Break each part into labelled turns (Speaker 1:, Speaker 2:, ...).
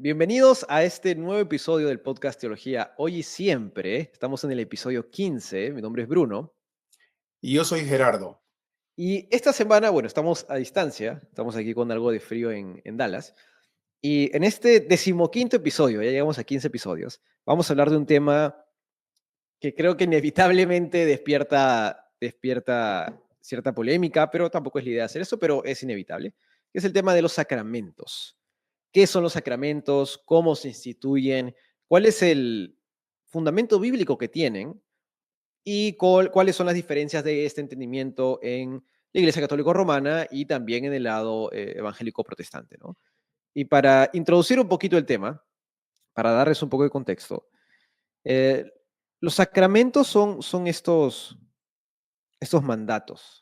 Speaker 1: Bienvenidos a este nuevo episodio del podcast Teología Hoy y Siempre. Estamos en el episodio 15. Mi nombre es Bruno.
Speaker 2: Y yo soy Gerardo.
Speaker 1: Y esta semana, bueno, estamos a distancia. Estamos aquí con algo de frío en Dallas. Y en este decimoquinto episodio, ya llegamos a 15 episodios, vamos a hablar de un tema que creo que inevitablemente despierta cierta polémica, pero tampoco es la idea hacer eso, pero es inevitable, que es el tema de los sacramentos. ¿Qué son los sacramentos? ¿Cómo se instituyen? ¿Cuál es el fundamento bíblico que tienen? ¿Y cuáles son las diferencias de este entendimiento en la Iglesia Católica Romana y también en el lado evangélico protestante, ¿no? Y para introducir un poquito el tema, para darles un poco de contexto, eh, los sacramentos son estos mandatos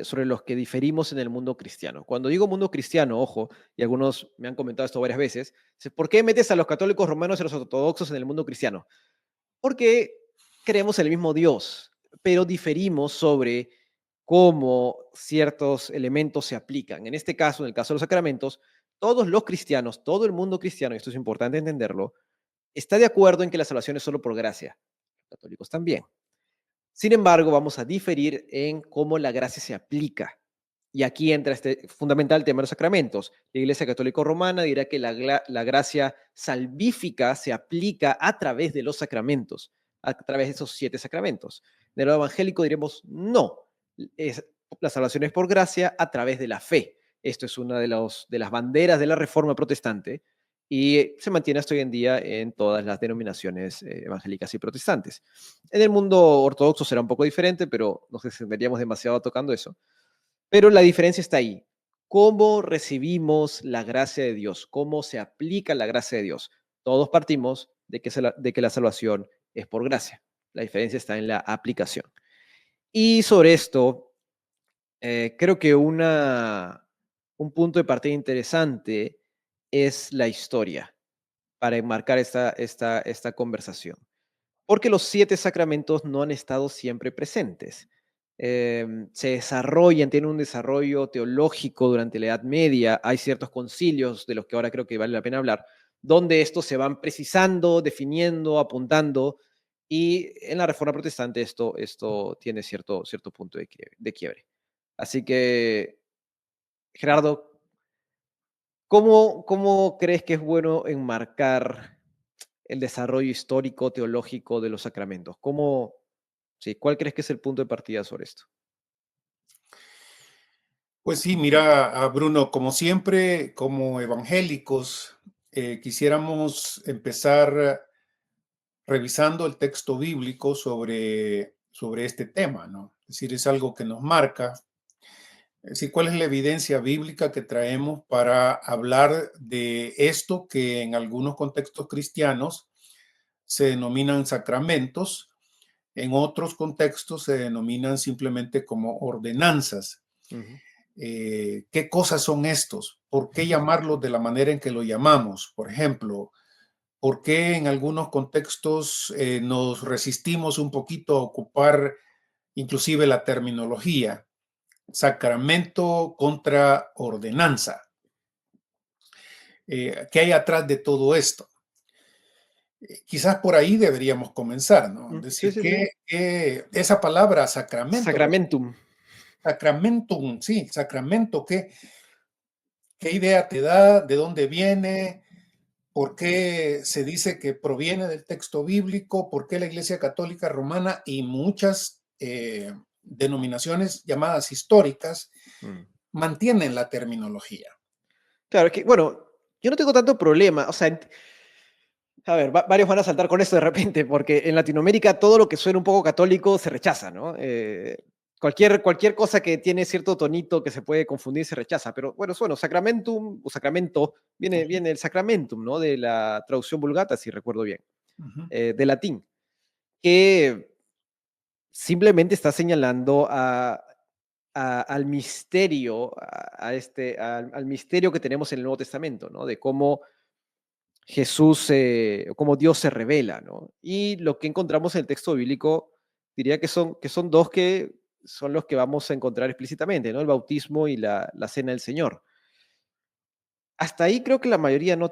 Speaker 1: sobre los que diferimos en el mundo cristiano. Cuando digo mundo cristiano, ojo, y algunos me han comentado esto varias veces, ¿por qué metes a los católicos romanos y a los ortodoxos en el mundo cristiano? Porque creemos en el mismo Dios, pero diferimos sobre cómo ciertos elementos se aplican. En este caso, en el caso de los sacramentos, todos los cristianos, todo el mundo cristiano, y esto es importante entenderlo, está de acuerdo en que la salvación es solo por gracia. Los católicos también. Sin embargo, vamos a diferir en cómo la gracia se aplica. Y aquí entra este fundamental tema de los sacramentos. La Iglesia Católica Romana dirá que la gracia salvífica se aplica a través de los sacramentos, a través de esos 7 sacramentos. De lo evangélico diremos no, la salvación es por gracia a través de la fe. Esto es una de las banderas de la Reforma Protestante y se mantiene hasta hoy en día en todas las denominaciones evangélicas y protestantes. En el mundo ortodoxo será un poco diferente, pero nos extenderíamos demasiado tocando eso. Pero la diferencia está ahí. ¿Cómo recibimos la gracia de Dios? ¿Cómo se aplica la gracia de Dios? Todos partimos de que la salvación es por gracia. La diferencia está en la aplicación. Y sobre esto, creo que un punto de partida interesante es la historia para enmarcar esta conversación. Porque los 7 sacramentos no han estado siempre presentes. Se desarrollan, tienen un desarrollo teológico durante la Edad Media. Hay ciertos concilios de los que ahora creo que vale la pena hablar, donde estos se van precisando, definiendo, apuntando. Y en la Reforma Protestante esto tiene cierto punto de quiebre. Así que, Gerardo, ¿cómo crees que es bueno enmarcar el desarrollo histórico, teológico de los sacramentos? Sí, ¿cuál crees que es el punto de partida sobre esto?
Speaker 2: Pues sí, mira, Bruno, como siempre, como evangélicos, quisiéramos empezar revisando el texto bíblico sobre este tema, ¿no? Es decir, es algo que nos marca. Es decir, ¿cuál es la evidencia bíblica que traemos para hablar de esto que en algunos contextos cristianos se denominan sacramentos, en otros contextos se denominan simplemente como ordenanzas?
Speaker 1: Ujú.
Speaker 2: ¿Qué cosas son estos? ¿Por qué llamarlos de la manera en que lo llamamos? Por ejemplo, ¿por qué en algunos contextos nos resistimos un poquito a ocupar inclusive la terminología sacramento contra ordenanza? ¿Qué hay atrás de todo esto? Quizás por ahí deberíamos comenzar, ¿no? Es
Speaker 1: Sí,
Speaker 2: decir,
Speaker 1: sí, sí.
Speaker 2: que esa palabra sacramento,
Speaker 1: Sacramentum.
Speaker 2: sacramentum, sí, sacramento, ¿qué idea te da? ¿De dónde viene? ¿Por qué se dice que proviene del texto bíblico? ¿Por qué la Iglesia Católica Romana y muchas denominaciones llamadas históricas
Speaker 1: Mm.
Speaker 2: mantienen la terminología?
Speaker 1: Claro, es que, bueno, yo no tengo tanto problema. O sea, a ver, varios van a saltar con esto de repente, porque en Latinoamérica todo lo que suena un poco católico se rechaza, ¿no? Cualquier cosa que tiene cierto tonito que se puede confundir se rechaza. Pero bueno, sacramentum o sacramento viene el sacramentum, ¿no? De la traducción vulgata, si recuerdo bien,
Speaker 2: Ujú.
Speaker 1: de latín, que simplemente está señalando al misterio, al misterio que tenemos en el Nuevo Testamento, ¿no? De cómo Jesús, cómo Dios se revela, ¿no? Y lo que encontramos en el texto bíblico, diría que son dos que son los que vamos a encontrar explícitamente, ¿no? El bautismo y la cena del Señor. hasta ahí creo que la mayoría no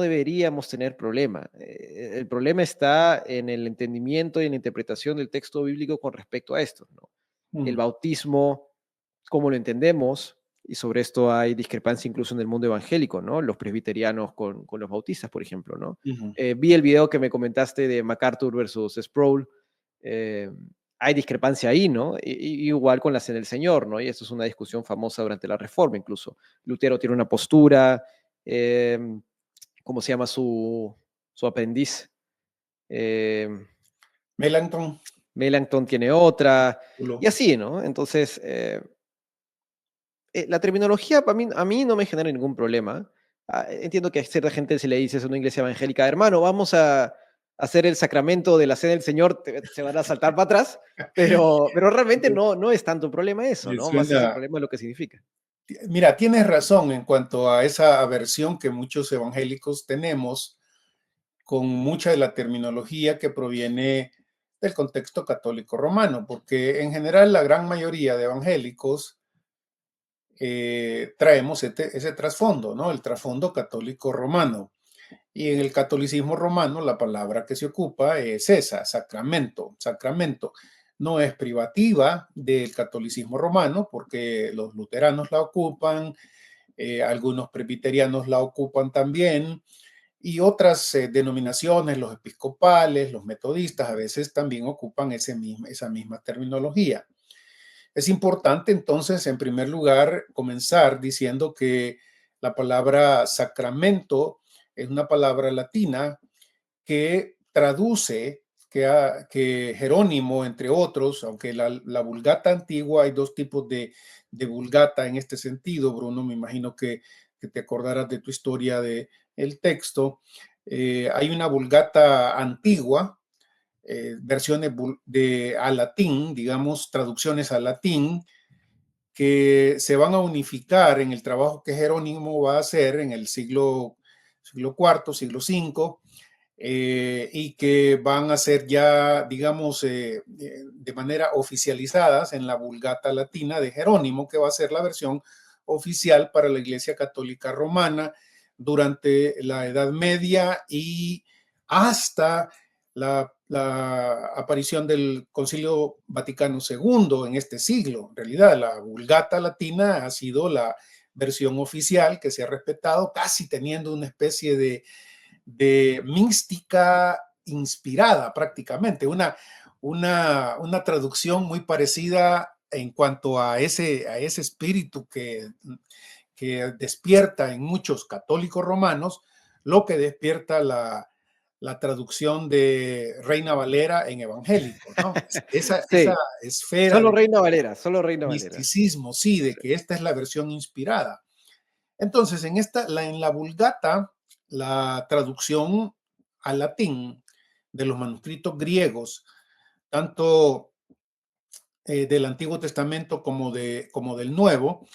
Speaker 1: deberíamos tener problema. El problema está en el entendimiento y en la interpretación del texto bíblico con respecto a esto, ¿no? El
Speaker 2: Mm,
Speaker 1: bautismo, cómo lo entendemos, y sobre esto hay discrepancia incluso en el mundo evangélico, ¿no? Los presbiterianos con los bautistas, por ejemplo, ¿no?
Speaker 2: ujú.
Speaker 1: Vi el video que me comentaste de MacArthur versus Sproul. eh, Hay discrepancia ahí, ¿no? Igual con la cena del Señor, ¿no? Y esto es una discusión famosa durante la Reforma, incluso. Lutero tiene una postura, eh, ¿cómo se llama su aprendiz? Eh,
Speaker 2: Melanchthon,
Speaker 1: Melanchthon tiene otra, y
Speaker 2: lo-
Speaker 1: así, ¿no? Entonces, la terminología a mí no me genera ningún problema. Entiendo que a cierta gente se le dice en una iglesia evangélica, hermano, vamos a hacer el sacramento de la cena del Señor, se van a saltar para atrás, pero realmente no es tanto un problema eso,
Speaker 2: me
Speaker 1: ¿no? Más es el
Speaker 2: suena.
Speaker 1: problema de lo que significa.
Speaker 2: Mira, tienes razón en cuanto a esa aversión que muchos evangélicos tenemos con mucha de la terminología que proviene del contexto católico romano, porque en general la gran mayoría de evangélicos traemos ese trasfondo, ¿no? El trasfondo católico romano. Y en el catolicismo romano la palabra que se ocupa es esa, sacramento. Sacramento no es privativa del catolicismo romano porque los luteranos la ocupan, algunos presbiterianos la ocupan también y otras denominaciones, los episcopales, los metodistas, a veces también ocupan esa misma terminología. Es importante entonces, en primer lugar, comenzar diciendo que la palabra sacramento es una palabra latina que traduce que Jerónimo, entre otros, aunque la Vulgata antigua, hay dos tipos de Vulgata en este sentido, Bruno, me imagino que te acordarás de tu historia del texto. Hay una Vulgata antigua, versiones al latín, digamos, traducciones al latín, que se van a unificar en el trabajo que Jerónimo va a hacer en el siglo IV, siglo V, y que van a ser ya, digamos, de manera oficializadas en la Vulgata Latina de Jerónimo, que va a ser la versión oficial para la Iglesia Católica Romana durante la Edad Media y hasta la aparición del Concilio Vaticano II en este siglo. En realidad, la Vulgata Latina ha sido la versión oficial que se ha respetado, casi teniendo una especie de mística inspirada prácticamente, una traducción muy parecida en cuanto a ese espíritu que despierta en muchos católicos romanos, lo que despierta la traducción de Reina Valera en evangélico, ¿no? Esa
Speaker 1: Sí,
Speaker 2: esfera de
Speaker 1: Solo Reina Valera.
Speaker 2: misticismo, sí, de
Speaker 1: Sí.
Speaker 2: que esta es la versión inspirada. Entonces, en la Vulgata, la traducción al latín de los manuscritos griegos, tanto del Antiguo Testamento como del Nuevo,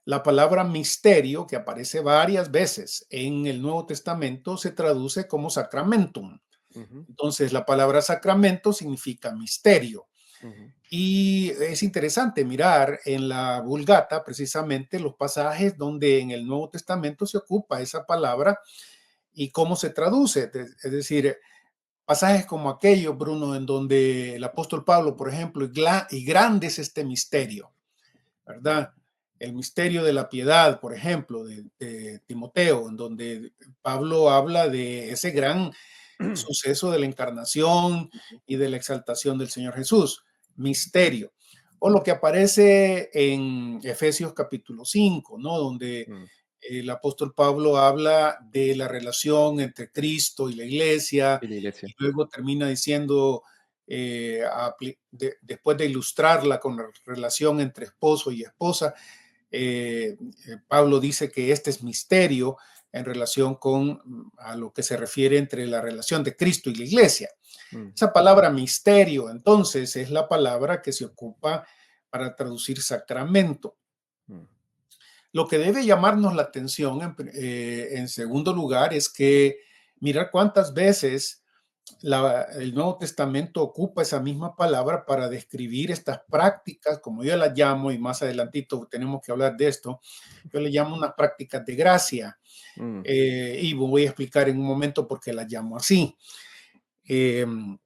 Speaker 2: la palabra misterio, que aparece varias veces en el Nuevo Testamento, se traduce como sacramentum.
Speaker 1: Ujú,
Speaker 2: Entonces, la palabra sacramento significa misterio.
Speaker 1: ujú.
Speaker 2: Y es interesante mirar en la Vulgata precisamente los pasajes donde en el Nuevo Testamento se ocupa esa palabra y cómo se traduce. Es decir, pasajes como aquellos, Bruno, en donde el apóstol Pablo, por ejemplo, y grande es este misterio, ¿verdad? El misterio de la piedad, por ejemplo, de Timoteo, en donde Pablo habla de ese gran suceso de la encarnación y de la exaltación del Señor Jesús, misterio. O lo que aparece en Efesios capítulo 5, ¿no? Donde
Speaker 1: Mm,
Speaker 2: el apóstol Pablo habla de la relación entre Cristo y la iglesia
Speaker 1: y la
Speaker 2: y
Speaker 1: iglesia.
Speaker 2: luego termina diciendo, después de ilustrarla con la relación entre esposo y esposa, Pablo dice que este es misterio en relación con a lo que se refiere entre la relación de Cristo y la iglesia.
Speaker 1: Mm,
Speaker 2: Esa palabra misterio, entonces, es la palabra que se ocupa para traducir sacramento.
Speaker 1: mm,
Speaker 2: Lo que debe llamarnos la atención, en segundo lugar, es que mirar cuántas veces el Nuevo Testamento ocupa esa misma palabra para describir estas prácticas, como yo las llamo, y más adelantito tenemos que hablar de esto, yo le llamo unas prácticas de gracia,
Speaker 1: Mm,
Speaker 2: y voy a explicar en un momento por qué las llamo así. Em,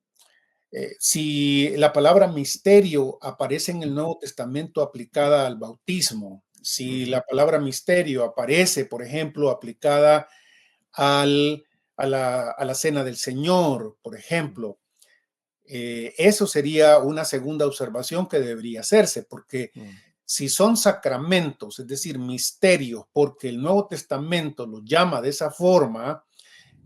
Speaker 2: si la palabra misterio aparece en el Nuevo Testamento aplicada al bautismo, si
Speaker 1: ujú,
Speaker 2: la palabra misterio aparece, por ejemplo, aplicada al, a la cena del Señor, por
Speaker 1: mm,
Speaker 2: ejemplo, eso sería una segunda observación que debería hacerse, porque
Speaker 1: mm.
Speaker 2: si son sacramentos, es decir, misterios, porque el Nuevo Testamento los llama de esa forma,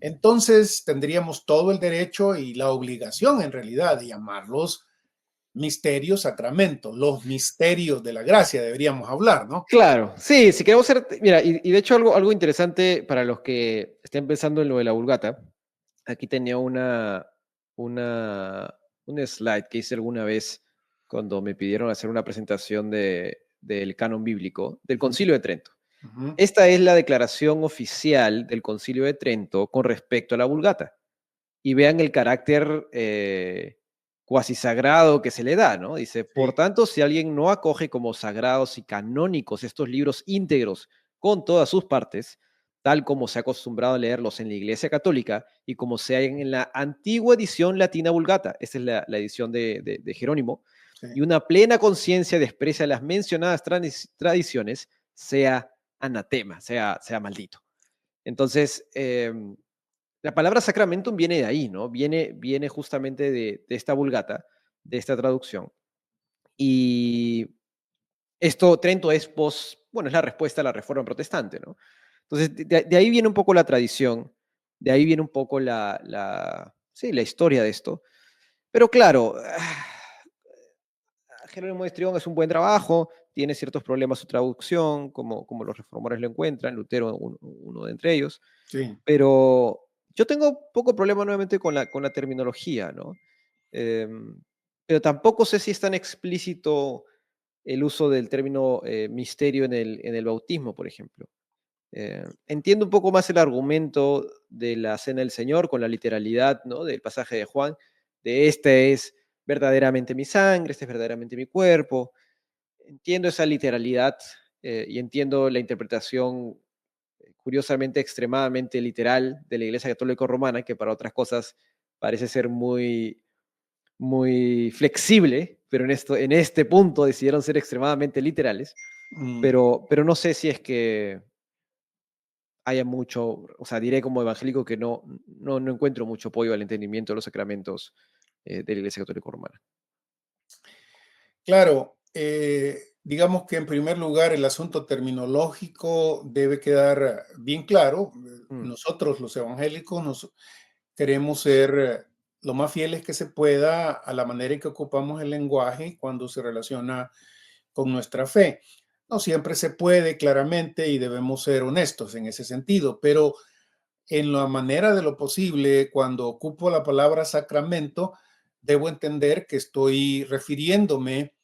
Speaker 2: entonces tendríamos todo el derecho y la obligación en realidad de llamarlos misterios, sacramentos, los misterios de la gracia deberíamos hablar, ¿no?
Speaker 1: Claro, sí, si queremos ser, mira, y de hecho algo interesante para los que estén pensando en lo de la Vulgata, aquí tenía una, un slide que hice alguna vez cuando me pidieron hacer una presentación del canon bíblico del
Speaker 2: Ujú,
Speaker 1: Concilio de Trento.
Speaker 2: ujú,
Speaker 1: Esta es la declaración oficial del Concilio de Trento con respecto a la Vulgata. Y vean el carácter cuasi sagrado que se le da, ¿no? Dice, por
Speaker 2: sí,
Speaker 1: tanto, si alguien no acoge como sagrados y canónicos estos libros íntegros con todas sus partes, tal como se ha acostumbrado a leerlos en la Iglesia Católica y como se hay en la antigua edición latina Vulgata, esta es la edición de Jerónimo,
Speaker 2: sí.
Speaker 1: y una plena conciencia desprecia las mencionadas tradiciones, sea anatema, sea maldito. Entonces, la palabra sacramentum viene de ahí, ¿no? Viene justamente de esta vulgata, de esta traducción. Y esto, Trento es bueno, es la respuesta a la reforma protestante, ¿no? Entonces, de ahí viene un poco la tradición, de ahí viene un poco sí, la historia de esto. Pero claro, Jerónimo de Estrión es un buen trabajo, tiene ciertos problemas su traducción, como los reformadores lo encuentran, Lutero uno de entre ellos.
Speaker 2: Sí,
Speaker 1: Pero yo tengo poco problema nuevamente con la terminología, ¿no? Em, pero tampoco sé si es tan explícito el uso del término misterio en el bautismo, por ejemplo. Entiendo un poco más el argumento de la cena del Señor con la literalidad, ¿no? Del pasaje de Juan, de este es verdaderamente mi sangre, este es verdaderamente mi cuerpo. Entiendo esa literalidad y entiendo la interpretación curiosamente extremadamente literal de la Iglesia Católica Romana, que para otras cosas parece ser muy flexible, pero en este punto decidieron ser extremadamente literales,
Speaker 2: mm,
Speaker 1: pero no sé si es que haya mucho, o sea, diré como evangélico que no encuentro mucho apoyo al entendimiento de los sacramentos de la Iglesia Católica Romana.
Speaker 2: claro, digamos que en primer lugar el asunto terminológico debe quedar bien claro.
Speaker 1: Mm,
Speaker 2: Nosotros los evangélicos queremos ser lo más fieles que se pueda a la manera en que ocupamos el lenguaje cuando se relaciona con nuestra fe. No siempre se puede, claramente, y debemos ser honestos en ese sentido, pero en la manera de lo posible, cuando ocupo la palabra sacramento, debo entender que estoy refiriéndome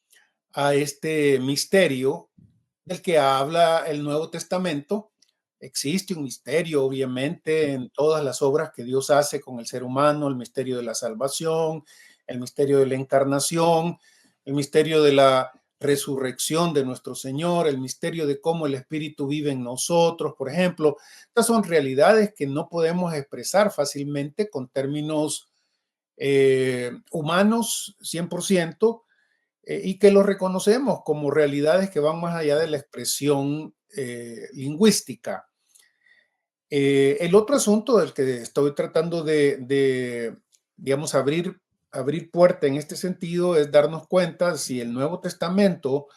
Speaker 2: a este misterio del que habla el Nuevo Testamento. Existe un misterio, obviamente, en todas las obras que Dios hace con el ser humano, el misterio de la salvación, el misterio de la encarnación, el misterio de la resurrección de nuestro Señor, el misterio de cómo el Espíritu vive en nosotros, por ejemplo. Estas son realidades que no podemos expresar fácilmente con términos humanos 100%, y que lo reconocemos como realidades que van más allá de la expresión lingüística. El otro asunto del que estoy tratando digamos, abrir puerta en este sentido es darnos cuenta si el Nuevo Testamento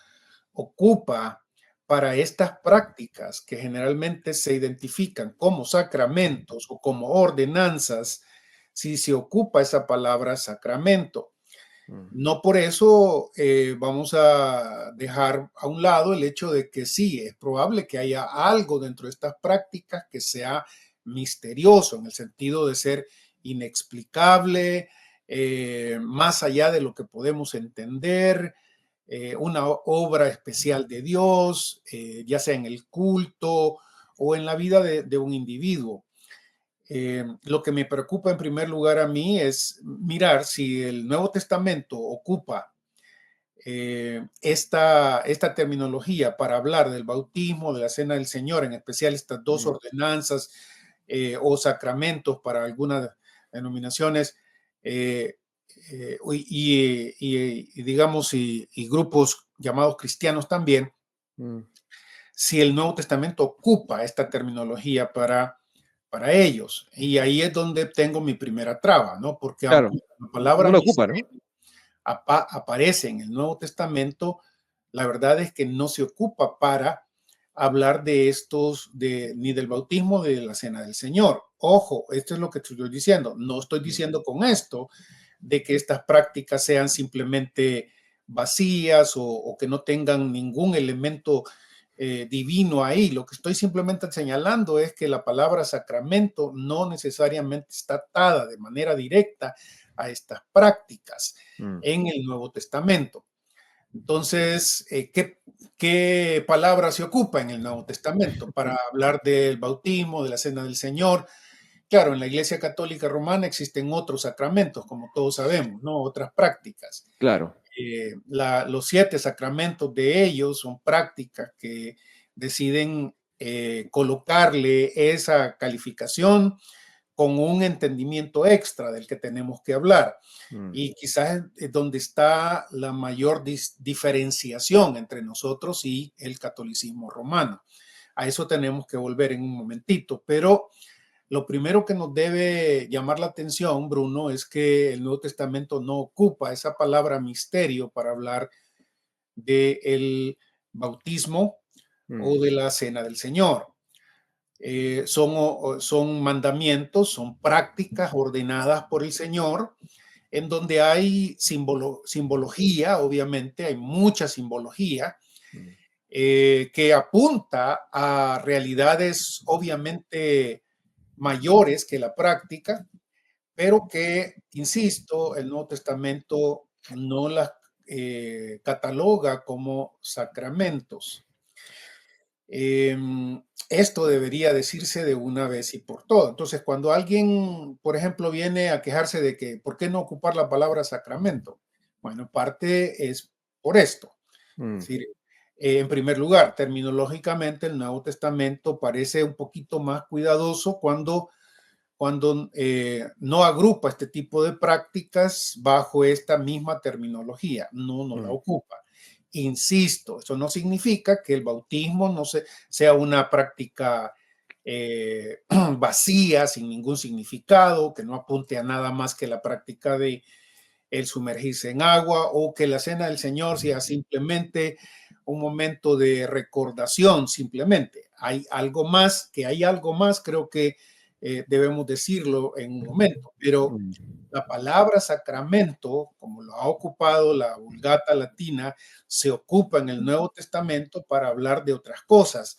Speaker 2: ocupa para estas prácticas que generalmente se identifican como sacramentos o como ordenanzas, si se ocupa esa palabra sacramento.
Speaker 1: mm,
Speaker 2: No por eso vamos a dejar a un lado el hecho de que sí, es probable que haya algo dentro de estas prácticas que sea misterioso, en el sentido de ser inexplicable, más allá de lo que podemos entender, una obra especial de Dios, ya sea en el culto o en la vida de un individuo. Lo que me preocupa en primer lugar a mí es mirar si el Nuevo Testamento ocupa esta terminología para hablar del bautismo, de la cena del Señor, en especial estas dos
Speaker 1: Mm,
Speaker 2: ordenanzas o sacramentos para algunas denominaciones y digamos, y grupos llamados cristianos también,
Speaker 1: mm.
Speaker 2: si el Nuevo Testamento ocupa esta terminología para ellos. Y ahí es donde tengo mi primera traba, ¿no? Porque
Speaker 1: Claro,
Speaker 2: aunque la palabra
Speaker 1: no lo ocupa, ¿no?
Speaker 2: misterio aparece en el Nuevo Testamento, la verdad es que no se ocupa para hablar de estos, ni del bautismo, ni de la cena del Señor. Ojo, esto es lo que estoy diciendo. No estoy
Speaker 1: Mm,
Speaker 2: diciendo con esto de que estas prácticas sean simplemente vacías o que no tengan ningún elemento divino ahí. Lo que estoy simplemente señalando es que la palabra sacramento no necesariamente está atada de manera directa a estas prácticas
Speaker 1: mm.
Speaker 2: en el Nuevo Testamento. Entonces, ¿qué palabra se ocupa en el Nuevo Testamento para hablar del bautismo, de la cena del Señor? Claro, en la Iglesia Católica Romana existen otros sacramentos, como todos sabemos, ¿no? Otras prácticas.
Speaker 1: Claro.
Speaker 2: Los 7 sacramentos de ellos son prácticas que deciden colocarle esa calificación con un entendimiento extra del que tenemos que hablar.
Speaker 1: Mm,
Speaker 2: Y quizás es donde está la mayor diferenciación entre nosotros y el catolicismo romano. A eso tenemos que volver en un momentito, pero lo primero que nos debe llamar la atención, Bruno, es que el Nuevo Testamento no ocupa esa palabra misterio para hablar del bautismo
Speaker 1: mm.
Speaker 2: o de la cena del Señor. Son mandamientos, son prácticas ordenadas por el Señor, en donde hay simbología, obviamente, hay mucha simbología,
Speaker 1: Mm,
Speaker 2: que apunta a realidades obviamente mayores que la práctica, pero que, insisto, el Nuevo Testamento no las cataloga como sacramentos. Esto debería decirse de una vez y por todas. Entonces, cuando alguien, por ejemplo, viene a quejarse de que, ¿por qué no ocupar la palabra sacramento? Bueno, parte es por esto. Es
Speaker 1: mm,
Speaker 2: decir, en primer lugar, terminológicamente el Nuevo Testamento parece un poquito más cuidadoso cuando no agrupa este tipo de prácticas bajo esta misma terminología, no la
Speaker 1: mm,
Speaker 2: ocupa. Insisto, eso no significa que el bautismo no sea una práctica vacía, sin ningún significado, que no apunte a nada más que la práctica de el sumergirse en agua o que la cena del Señor sea simplemente un momento de recordación, simplemente. Hay algo más, creo que debemos decirlo en un momento, pero
Speaker 1: mm.
Speaker 2: la palabra sacramento, como lo ha ocupado la Vulgata Latina, se ocupa en el Nuevo Testamento para hablar de otras cosas,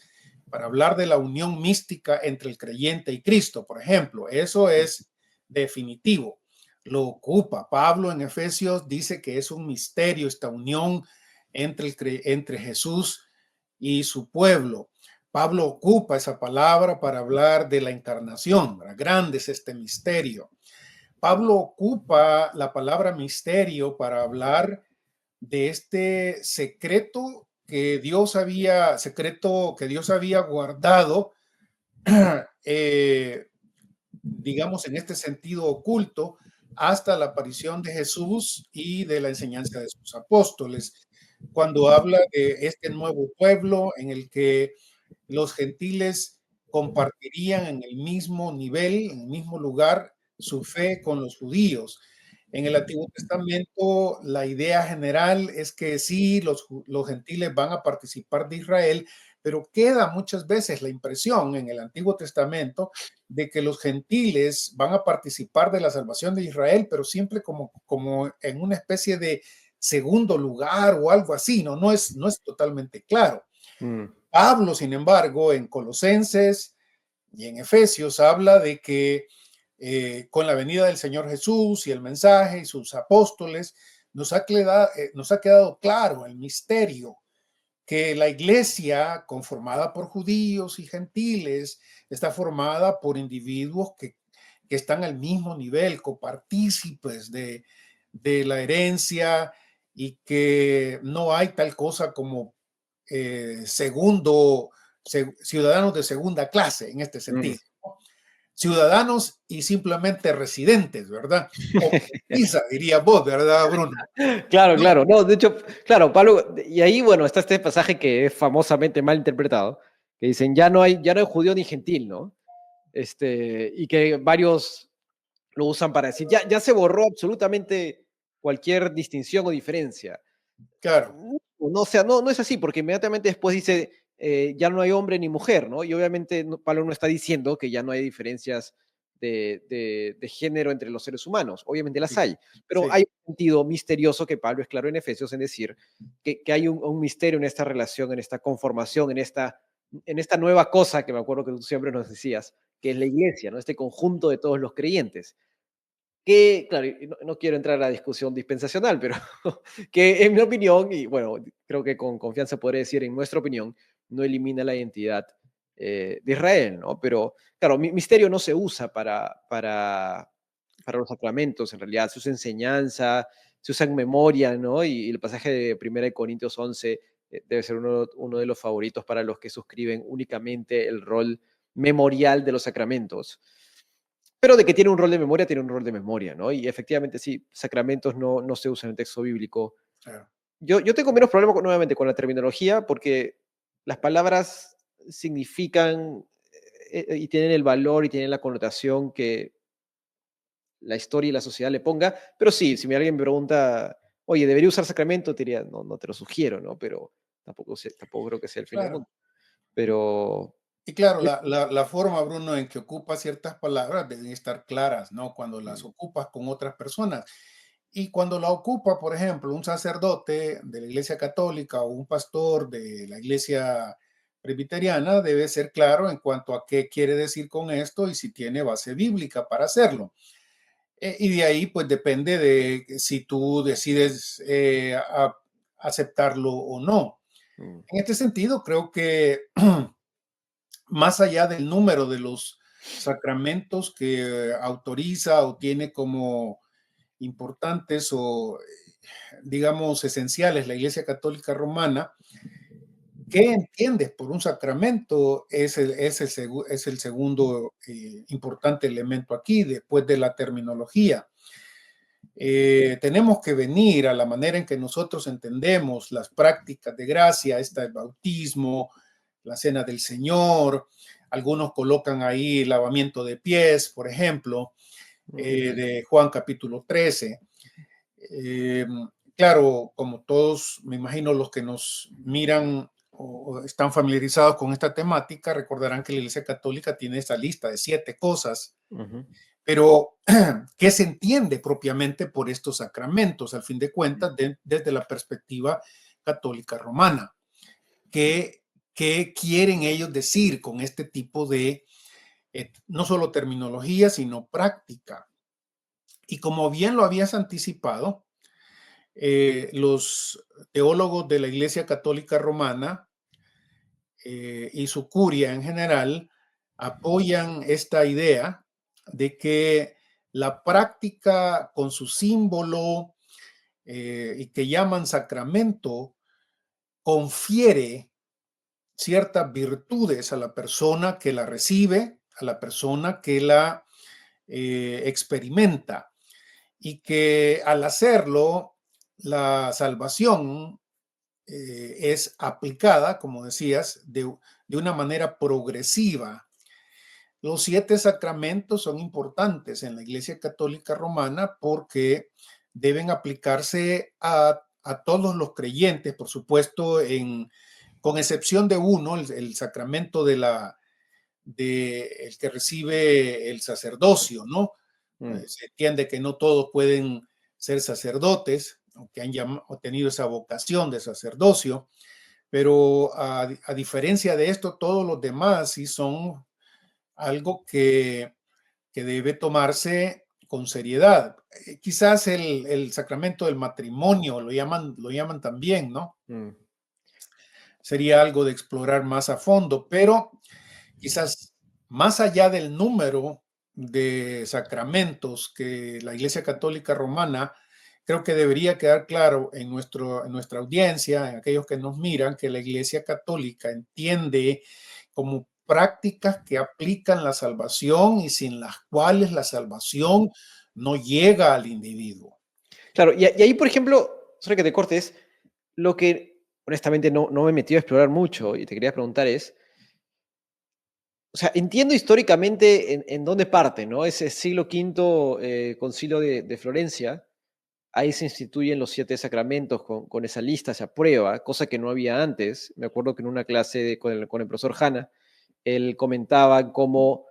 Speaker 2: para hablar de la unión mística entre el creyente y Cristo, por ejemplo. Eso es definitivo. Lo ocupa. Pablo en Efesios dice que es un misterio esta unión entre Jesús y su pueblo. Pablo ocupa esa palabra para hablar de la encarnación. Grande es este misterio. Pablo ocupa la palabra misterio para hablar de este secreto que Dios había guardado, eh, digamos en este sentido oculto, hasta la aparición de Jesús y de la enseñanza de sus apóstoles, cuando habla de este nuevo pueblo en el que los gentiles compartirían en el mismo nivel, en el mismo lugar, su fe con los judíos. En el Antiguo Testamento, la idea general es que sí, los gentiles van a participar de Israel, pero queda muchas veces la impresión en el Antiguo Testamento de que los gentiles van a participar de la salvación de Israel, pero siempre como en una especie de segundo lugar o algo así, no es totalmente claro.
Speaker 1: Mm,
Speaker 2: Pablo, sin embargo, en Colosenses y en Efesios habla de que con la venida del Señor Jesús y el mensaje y sus apóstoles, nos ha quedado claro el misterio que la iglesia, conformada por judíos y gentiles, está formada por individuos que están al mismo nivel, copartícipes de la herencia, y que no hay tal cosa como ciudadanos de segunda clase en este
Speaker 1: Mm.
Speaker 2: sentido, ¿no? Ciudadanos y simplemente residentes, ¿verdad? O pizza, diría vos, ¿verdad, Bruno?
Speaker 1: Claro,
Speaker 2: No,
Speaker 1: claro. No, de hecho, claro, Pablo, y ahí, bueno, está este pasaje que es famosamente mal interpretado, que dicen, ya no hay judío ni gentil, ¿no? Y que varios lo usan para decir, ya se borró absolutamente cualquier distinción o diferencia.
Speaker 2: claro,
Speaker 1: No, o sea, no es así, porque inmediatamente después dice, ya no hay hombre ni mujer, ¿no? Y obviamente Pablo no está diciendo que ya no hay diferencias de género entre los seres humanos, obviamente las
Speaker 2: sí,
Speaker 1: hay, pero
Speaker 2: sí,
Speaker 1: hay un sentido misterioso que Pablo es claro en Efesios en decir que hay un misterio en esta relación, en esta conformación, en esta nueva cosa que me acuerdo que tú siempre nos decías, que es la iglesia, ¿no? Este conjunto de todos los creyentes que, claro, y no quiero entrar a la discusión dispensacional, pero que en mi opinión, y bueno, creo que con confianza podré decir en nuestra opinión, no elimina la identidad de Israel, ¿no? Pero, claro, misterio no se usa para los sacramentos, en realidad, se usa enseñanza, se usa en memoria, ¿no? Y el pasaje de 1 Corintios 11 debe ser uno de los favoritos para los que suscriben únicamente el rol memorial de los sacramentos. Pero de que tiene un rol de memoria, tiene un rol de memoria, ¿no? Y efectivamente sí, sacramentos no se usan en el texto bíblico.
Speaker 2: claro.
Speaker 1: Yo tengo menos problema nuevamente con la terminología porque las palabras significan y tienen el valor y tienen la connotación que la historia y la sociedad le ponga. Pero sí, si alguien me pregunta, oye, ¿debería usar sacramento? Te diría, no te lo sugiero, ¿no? Pero tampoco creo que sea el fin del
Speaker 2: Claro.
Speaker 1: mundo. Pero,
Speaker 2: Y claro, la forma, Bruno, en que ocupas ciertas palabras deben estar claras, ¿no? Cuando las
Speaker 1: mm,
Speaker 2: ocupas con otras personas. Y cuando la ocupa, por ejemplo, un sacerdote de la Iglesia Católica o un pastor de la Iglesia Presbiteriana, debe ser claro en cuanto a qué quiere decir con esto y si tiene base bíblica para hacerlo. Y de ahí, pues depende de si tú decides aceptarlo o no.
Speaker 1: mm,
Speaker 2: En este sentido, creo que más allá del número de los sacramentos que autoriza o tiene como importantes o, digamos, esenciales la Iglesia Católica Romana, ¿qué entiendes por un sacramento? Es el segundo importante elemento aquí, después de la terminología. Tenemos que venir a la manera en que nosotros entendemos las prácticas de gracia, el bautismo, la cena del Señor. Algunos colocan ahí el lavamiento de pies, por ejemplo,
Speaker 1: mm,
Speaker 2: de Juan capítulo 13. Eh, claro, como todos, me imagino los que nos miran o están familiarizados con esta temática, recordarán que la Iglesia Católica tiene esta lista de 7 cosas,
Speaker 1: ujú,
Speaker 2: pero ¿qué se entiende propiamente por estos sacramentos? Al fin de cuentas, desde la perspectiva católica romana.
Speaker 1: mm,
Speaker 2: ¿Qué, qué quieren ellos decir con este tipo de, no solo terminología, sino práctica? Y como bien lo habías anticipado, los teólogos de la Iglesia Católica Romana y su curia en general apoyan esta idea de que la práctica con su símbolo y que llaman sacramento confiere ciertas virtudes a la persona que la recibe, a la persona que la experimenta, y que al hacerlo la salvación es aplicada, como decías, de una manera progresiva. Los 7 sacramentos son importantes en la Iglesia Católica Romana porque deben aplicarse a todos los creyentes, por supuesto, con excepción de uno, el sacramento el que recibe el sacerdocio, ¿no?
Speaker 1: mm.
Speaker 2: Se entiende que no todos pueden ser sacerdotes, aunque han tenido esa vocación de sacerdocio, pero a diferencia de esto, todos los demás sí son algo que debe tomarse con seriedad. Quizás el sacramento del matrimonio lo llaman también, ¿no?
Speaker 1: Mm.
Speaker 2: sería algo de explorar más a fondo, pero quizás más allá del número de sacramentos que la Iglesia Católica Romana, creo que debería quedar claro en nuestra audiencia, en aquellos que nos miran, que la Iglesia Católica entiende como prácticas que aplican la salvación y sin las cuales la salvación no llega al individuo.
Speaker 1: Claro, y ahí, por ejemplo, solo que te cortes, lo que honestamente no me he metido a explorar mucho y te quería preguntar es, o sea, entiendo históricamente en dónde parte, ¿no? Ese siglo quinto concilio de Florencia, ahí se instituyen los 7 sacramentos con esa lista, se aprueba, cosa que no había antes. Me acuerdo que en una clase con el profesor Hanna, él comentaba cómo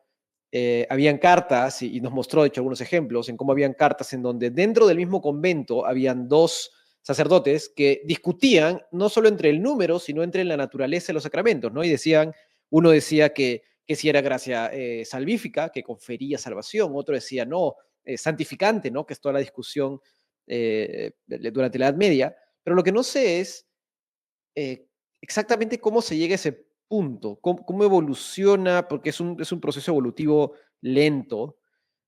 Speaker 1: habían cartas, y nos mostró, de hecho, algunos ejemplos, en cómo habían cartas en donde dentro del mismo convento habían dos sacerdotes que discutían no solo entre el número, sino entre la naturaleza de los sacramentos, ¿no? Y decían, uno decía que si era gracia salvífica, que confería salvación, otro decía no, santificante, ¿no? Que es toda la discusión durante la Edad Media, pero lo que no sé es exactamente cómo se llega a ese punto, cómo evoluciona, porque es un proceso evolutivo lento,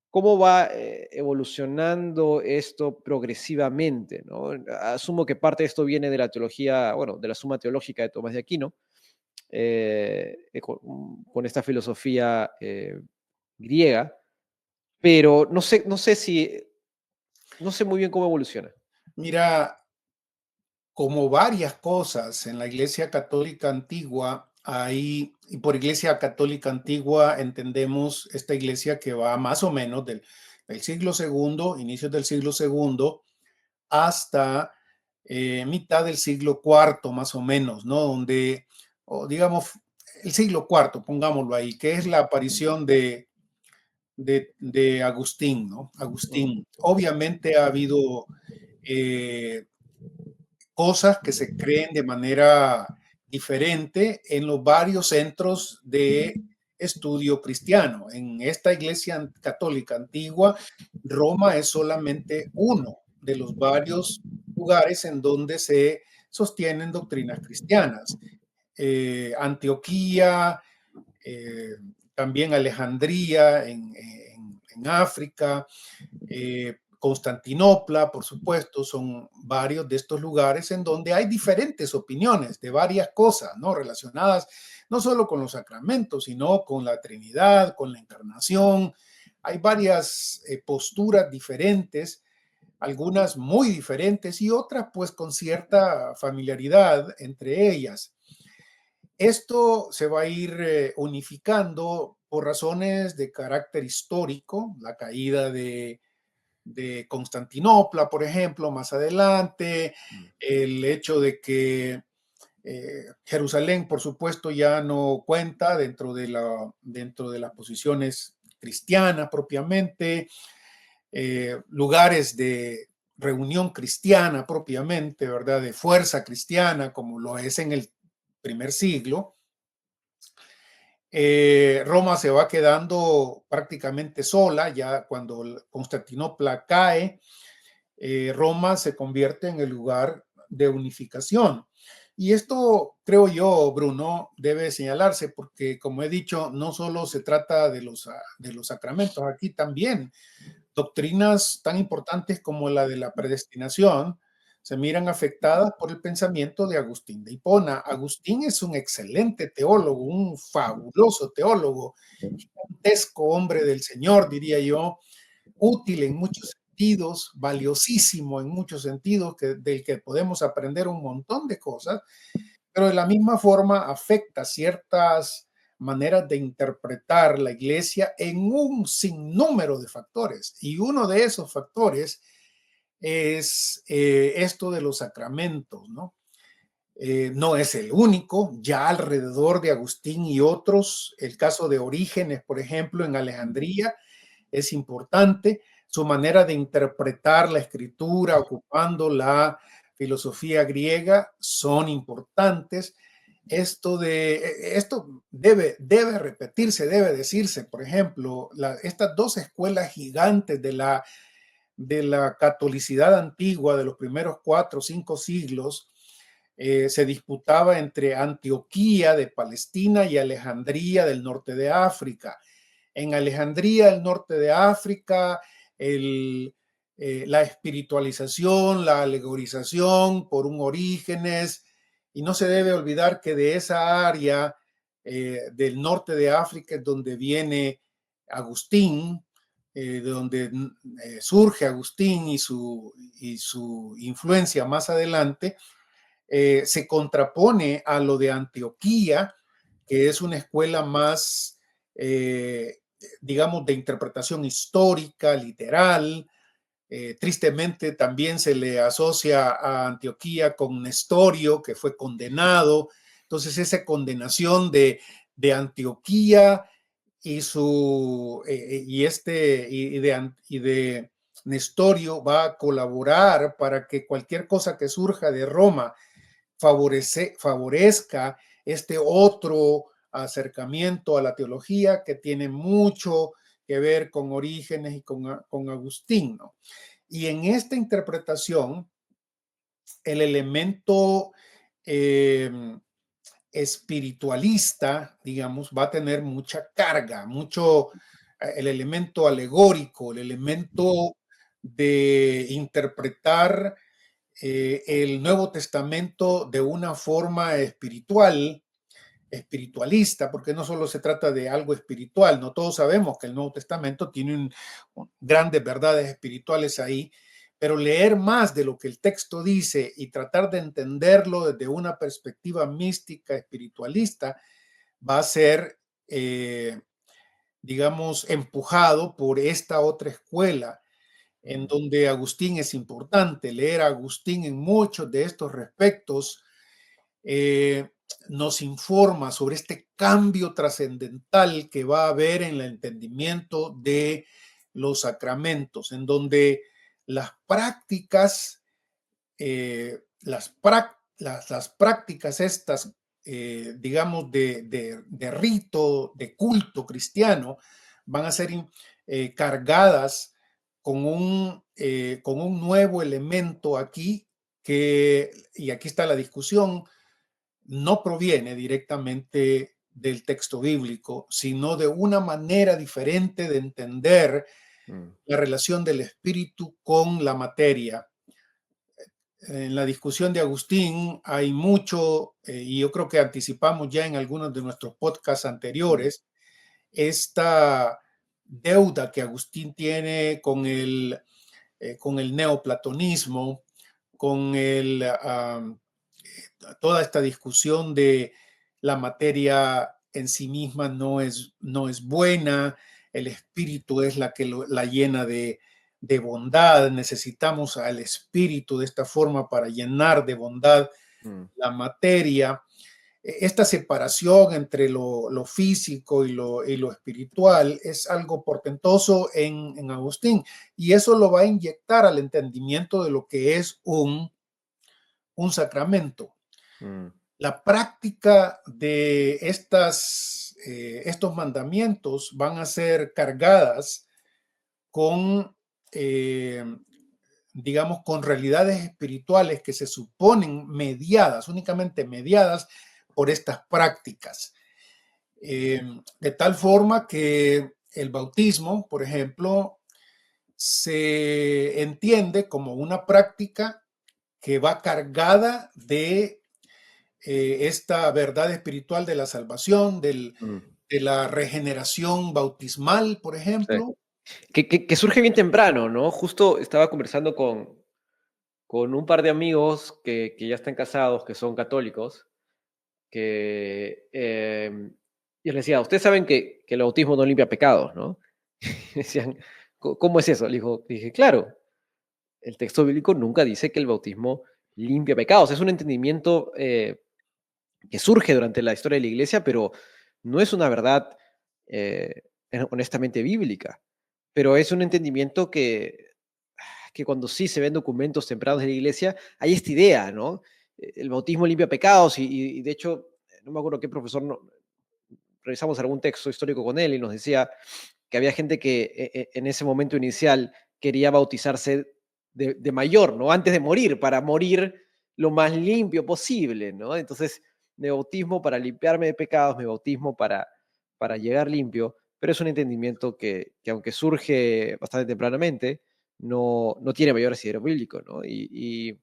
Speaker 1: cómo va evolucionando esto progresivamente, ¿no? Asumo que parte de esto viene de la teología, bueno, de la Suma Teológica de Tomás de Aquino, con esta filosofía griega, pero no sé muy bien cómo evoluciona.
Speaker 2: Mira, como varias cosas en la Iglesia Católica Antigua, y por Iglesia Católica Antigua entendemos esta iglesia que va más o menos del siglo segundo, inicios del siglo segundo, hasta mitad del siglo cuarto, más o menos, ¿no? Donde, o digamos, el siglo cuarto, pongámoslo ahí, que es la aparición de Agustín, ¿no?
Speaker 1: Ujú.
Speaker 2: Agustín. Obviamente ha habido eh, cosas que se creen de manera diferente en los varios centros de estudio cristiano. En esta iglesia católica antigua, Roma es solamente uno de los varios lugares en donde se sostienen doctrinas cristianas. Antioquía, eh, también Alejandría en África, Constantinopla, por supuesto, son varios de estos lugares en donde hay diferentes opiniones de varias cosas, ¿no? Relacionadas no solo con los sacramentos, sino con la Trinidad, con la encarnación. Hay varias posturas diferentes, algunas muy diferentes y otras pues con cierta familiaridad entre ellas. Esto se va a ir unificando por razones de carácter histórico, la caída de Constantinopla, por ejemplo, más adelante, el hecho de que Jerusalén, por supuesto, ya no cuenta dentro de las posiciones cristianas propiamente, lugares de reunión cristiana propiamente, ¿verdad? De fuerza cristiana, como lo es en el primer siglo. Roma se va quedando prácticamente sola, ya cuando Constantinopla cae, Roma se convierte en el lugar de unificación. Y esto, creo yo, Bruno, debe señalarse porque, como he dicho, no solo se trata de los sacramentos, aquí también doctrinas tan importantes como la de la predestinación se miran afectadas por el pensamiento de Agustín de Hipona. Agustín es un excelente teólogo, un fabuloso teólogo, gigantesco hombre del Señor, diría yo, útil en muchos sentidos, valiosísimo en muchos sentidos, del que podemos aprender un montón de cosas, pero de la misma forma afecta ciertas maneras de interpretar la iglesia en un sinnúmero de factores. Y uno de esos factores es esto de los sacramentos, ¿no? No es el único, ya alrededor de Agustín y otros, el caso de Orígenes, por ejemplo, en Alejandría, es importante, su manera de interpretar la escritura ocupando la filosofía griega son importantes. Esto debe repetirse, debe decirse, por ejemplo, estas dos escuelas gigantes de la catolicidad antigua de los primeros 4 o 5 siglos se disputaba entre Antioquía de Palestina y Alejandría del norte de África. En Alejandría, el norte de África, la espiritualización, la alegorización por un Orígenes, y no se debe olvidar que de esa área del norte de África es donde viene Agustín, de donde surge Agustín y su influencia más adelante, se contrapone a lo de Antioquía, que es una escuela más, digamos, de interpretación histórica, literal. Tristemente también se le asocia a Antioquía con Nestorio, que fue condenado. Entonces, esa condenación de Antioquía y de Nestorio va a colaborar para que cualquier cosa que surja de Roma favorezca este otro acercamiento a la teología que tiene mucho que ver con Orígenes y con Agustín, ¿no? Y en esta interpretación, el elemento espiritualista, digamos, va a tener mucha carga, el elemento alegórico, el elemento de interpretar el Nuevo Testamento de una forma espiritualista, porque no solo se trata de algo espiritual, no todos sabemos que el Nuevo Testamento tiene grandes verdades espirituales ahí, pero leer más de lo que el texto dice y tratar de entenderlo desde una perspectiva mística, espiritualista, va a ser, digamos, empujado por esta otra escuela en donde Agustín es importante. Leer a Agustín en muchos de estos respectos nos informa sobre este cambio trascendental que va a haber en el entendimiento de los sacramentos, en donde las prácticas, las prácticas estas, digamos, de rito, de culto cristiano, van a ser cargadas con un nuevo elemento aquí y aquí está la discusión, no proviene directamente del texto bíblico, sino de una manera diferente de entender la relación del espíritu con la materia. En la discusión de Agustín hay mucho, y yo creo que anticipamos ya en algunos de nuestros podcasts anteriores, esta deuda que Agustín tiene con el neoplatonismo, con toda esta discusión de la materia en sí misma no es buena, el espíritu es la que la llena de bondad, necesitamos al espíritu de esta forma para llenar de bondad la materia. Esta separación entre lo físico y lo espiritual es algo portentoso en Agustín, y eso lo va a inyectar al entendimiento de lo que es un sacramento. La práctica de estos mandamientos van a ser cargadas con, digamos, con realidades espirituales que se suponen únicamente mediadas por estas prácticas. De tal forma que el bautismo, por ejemplo, se entiende como una práctica que va cargada de esta verdad espiritual de la salvación, de la regeneración bautismal, por ejemplo.
Speaker 1: Sí. Que surge bien temprano, ¿no? Justo estaba conversando con un par de amigos que ya están casados, que son católicos, que yo les decía, ustedes saben que el bautismo no limpia pecados, ¿no? Decían, ¿cómo es eso? Dije, claro, el texto bíblico nunca dice que el bautismo limpia pecados. Es un entendimiento que surge durante la historia de la iglesia, pero no es una verdad eh, honestamente bíblica. Pero es un entendimiento que cuando sí se ven documentos tempranos de la iglesia, hay esta idea, ¿no? El bautismo limpia pecados y de hecho, no me acuerdo qué profesor, revisamos algún texto histórico con él y nos decía que había gente que en ese momento inicial quería bautizarse de mayor, ¿no? Antes de morir, para morir lo más limpio posible, ¿no? Entonces, me bautismo para limpiarme de pecados, me bautismo para llegar limpio, pero es un entendimiento que aunque surge bastante tempranamente, no tiene mayor asidero bíblico, ¿no? Y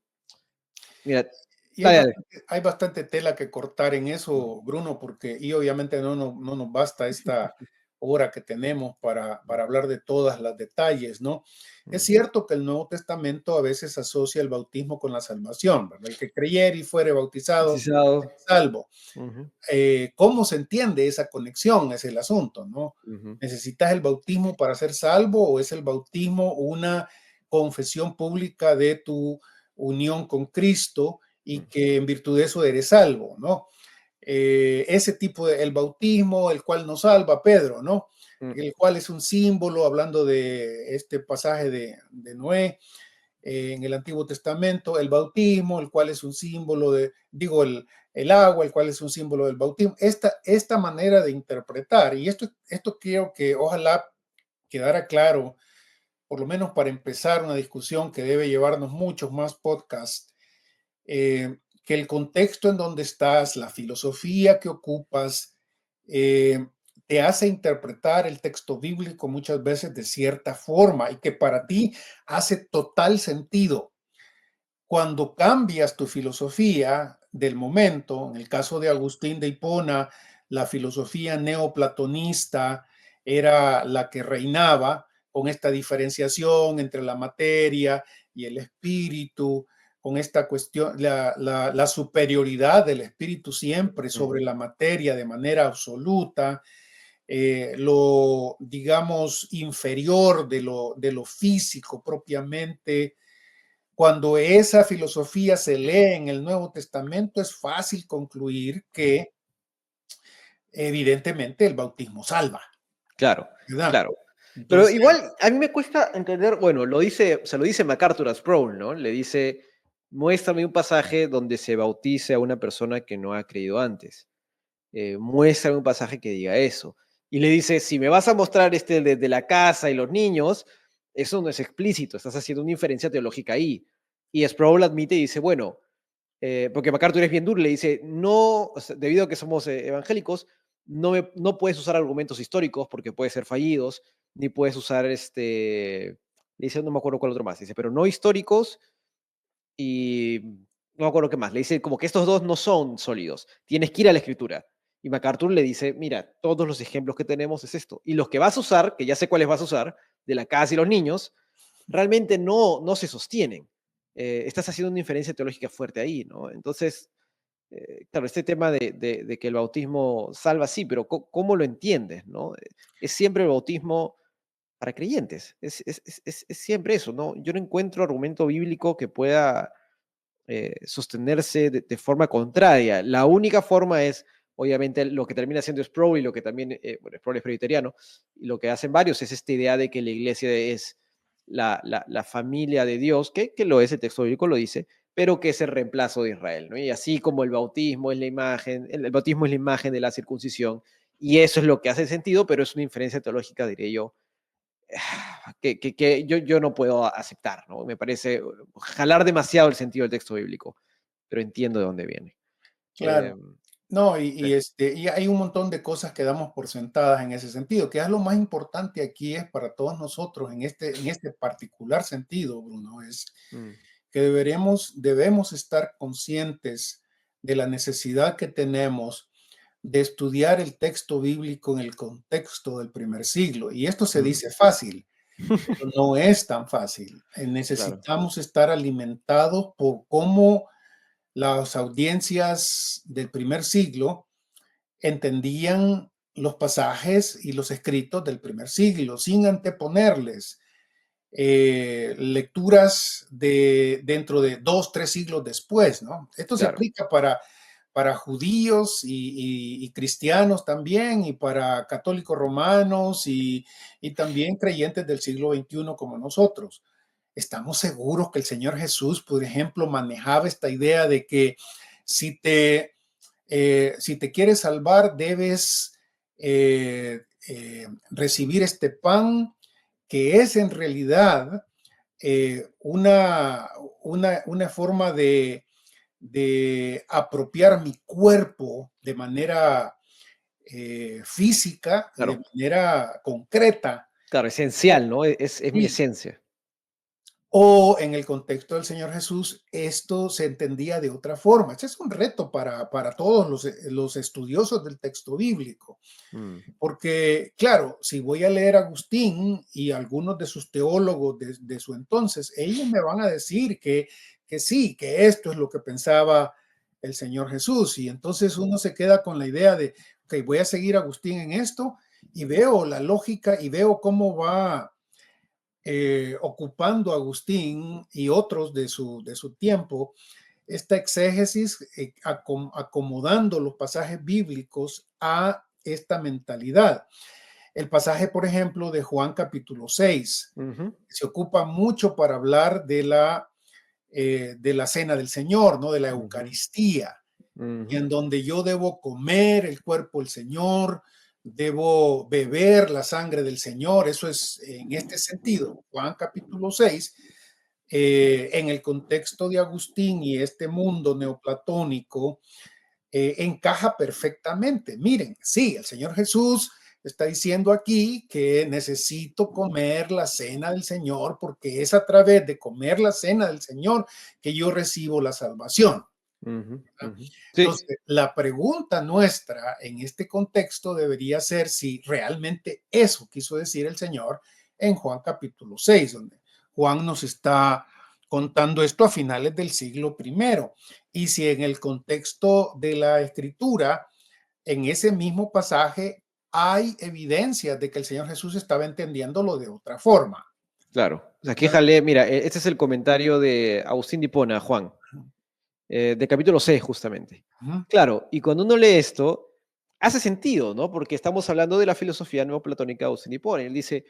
Speaker 1: mira,
Speaker 2: Y
Speaker 1: dale, dale.
Speaker 2: hay bastante tela que cortar en eso, Bruno, porque y obviamente no nos basta esta hora que tenemos para hablar de todas las detalles, ¿no? Es cierto que el Nuevo Testamento a veces asocia el bautismo con la salvación, ¿verdad? El que creyere y fuere bautizado
Speaker 1: Precisado.
Speaker 2: será salvo.
Speaker 1: Ujú,
Speaker 2: ¿Cómo se entiende esa conexión? Es el asunto, ¿no?
Speaker 1: ujú,
Speaker 2: ¿Necesitas el bautismo para ser salvo o es el bautismo una confesión pública de tu unión con Cristo y
Speaker 1: ujú,
Speaker 2: que en virtud de eso eres salvo, ¿no? Ese tipo de el bautismo, el cual nos salva, Pedro, ¿no?
Speaker 1: ujú,
Speaker 2: El cual es un símbolo, hablando de este pasaje de Noé, en el Antiguo Testamento, el bautismo, el cual es un símbolo de, digo, el agua, el cual es un símbolo del bautismo. Esta manera de interpretar, y esto quiero que ojalá quedara claro, por lo menos para empezar una discusión que debe llevarnos muchos más podcasts, que el contexto en donde estás, la filosofía que ocupas, eh, te hace interpretar el texto bíblico muchas veces de cierta forma y que para ti hace total sentido. Cuando cambias tu filosofía del momento, en el caso de Agustín de Hipona, la filosofía neoplatonista era la que reinaba con esta diferenciación entre la materia y el espíritu, con esta cuestión, la superioridad del espíritu siempre sobre
Speaker 1: ujú.
Speaker 2: la materia de manera absoluta, lo, digamos, inferior de lo físico propiamente. Cuando esa filosofía se lee en el Nuevo Testamento, es fácil concluir que evidentemente el bautismo salva,
Speaker 1: Claro,
Speaker 2: ¿verdad?
Speaker 1: claro. Pero
Speaker 2: Entonces,
Speaker 1: igual a mí me cuesta entender, bueno, se lo dice MacArthur a Sproul, ¿no? Le dice, muéstrame un pasaje donde se bautice a una persona que no ha creído antes. Muéstrame un pasaje que diga eso. Y le dice, si me vas a mostrar este de la casa y los niños, eso no es explícito, estás haciendo una inferencia teológica ahí. Y Sproul admite y dice, bueno, porque MacArthur es bien duro, le dice, no, o sea, debido a que somos evangélicos, no puedes usar argumentos históricos porque pueden ser fallidos, ni puedes usar le dice, no me acuerdo cuál otro más, dice, pero no históricos y no me acuerdo qué más, le dice como que estos dos no son sólidos, tienes que ir a la escritura. Y MacArthur le dice, mira, todos los ejemplos que tenemos es esto. Y los que vas a usar, que ya sé cuáles vas a usar, de la casa y los niños, realmente no se sostienen. Estás haciendo una inferencia teológica fuerte ahí, ¿no? Entonces, claro, este tema de que el bautismo salva, sí, pero ¿cómo lo entiendes, no? Es siempre el bautismo para creyentes, es siempre eso, ¿no? Yo no encuentro argumento bíblico que pueda sostenerse de forma contraria. La única forma es, obviamente, lo que termina siendo Sproul y lo que también, bueno, Sproul es presbiteriano, y lo que hacen varios es esta idea de que la iglesia es la familia de Dios, que lo es, el texto bíblico lo dice, pero que es el reemplazo de Israel, ¿no? Y así como el bautismo es la imagen, el bautismo es la imagen de la circuncisión, y eso es lo que hace sentido, pero es una inferencia teológica, diré yo, que yo no puedo aceptar, ¿no? Me parece jalar demasiado el sentido del texto bíblico, pero entiendo de dónde viene. Eh,
Speaker 2: claro. No,
Speaker 1: sí.
Speaker 2: y hay un montón de cosas que damos por sentadas en ese sentido, que es lo más importante aquí es para todos nosotros en este particular sentido, Bruno, es
Speaker 1: Mm,
Speaker 2: que debemos estar conscientes de la necesidad que tenemos de estudiar el texto bíblico en el contexto del primer siglo. Y esto se
Speaker 1: mm.
Speaker 2: dice fácil, pero no es tan fácil.
Speaker 1: Claro,
Speaker 2: Necesitamos estar alimentados por cómo las audiencias del primer siglo entendían los pasajes y los escritos del primer siglo, sin anteponerles lecturas dentro de 2, 3 siglos después, ¿no? Esto se
Speaker 1: claro,
Speaker 2: aplica para judíos y cristianos también, y para católicos romanos y también creyentes del siglo XXI como nosotros. Estamos seguros que el Señor Jesús, por ejemplo, manejaba esta idea de que si te, si te quieres salvar, debes recibir este pan que es en realidad una forma de apropiar mi cuerpo de manera física y de
Speaker 1: Claro,
Speaker 2: manera concreta.
Speaker 1: claro, esencial, ¿no? Es mi
Speaker 2: Sí.
Speaker 1: esencia.
Speaker 2: O en el contexto del Señor Jesús, esto se entendía de otra forma. Este es un reto para todos los estudiosos del texto bíblico,
Speaker 1: Mm,
Speaker 2: porque, claro, si voy a leer a Agustín y algunos de sus teólogos de su entonces, ellos me van a decir que sí, que esto es lo que pensaba el Señor Jesús. Y entonces uno se queda con la idea de, ok, voy a seguir a Agustín en esto y veo la lógica y veo cómo va ocupando Agustín y otros de su tiempo esta exégesis, acomodando los pasajes bíblicos a esta mentalidad. El pasaje, por ejemplo, de Juan capítulo 6
Speaker 1: ujú,
Speaker 2: se ocupa mucho para hablar de la cena del Señor, ¿no? De la
Speaker 1: ujú,
Speaker 2: Eucaristía,
Speaker 1: ujú.
Speaker 2: en donde yo debo comer el cuerpo del Señor, debo beber la sangre del Señor. Eso es en este sentido. Juan capítulo 6, en el contexto de Agustín y este mundo neoplatónico, encaja perfectamente. Miren, sí, el Señor Jesús está diciendo aquí que necesito comer la cena del Señor porque es a través de comer la cena del Señor que yo recibo la salvación.
Speaker 1: Ujú, ujú. Sí,
Speaker 2: Entonces, la pregunta nuestra en este contexto debería ser si realmente eso quiso decir el Señor en Juan capítulo 6, donde Juan nos está contando esto a finales del siglo primero. Y si en el contexto de la escritura, en ese mismo pasaje, hay evidencias de que el Señor Jesús estaba entendiéndolo de otra forma.
Speaker 1: claro. O sea,
Speaker 2: ¿Verdad?
Speaker 1: quéjale, mira, este es el comentario de Agustín de Hipona, Juan, de capítulo 6, justamente.
Speaker 2: Ujú,
Speaker 1: Claro, y cuando uno lee esto, hace sentido, ¿no? Porque estamos hablando de la filosofía neoplatónica de Agustín de Hipona. Él dice,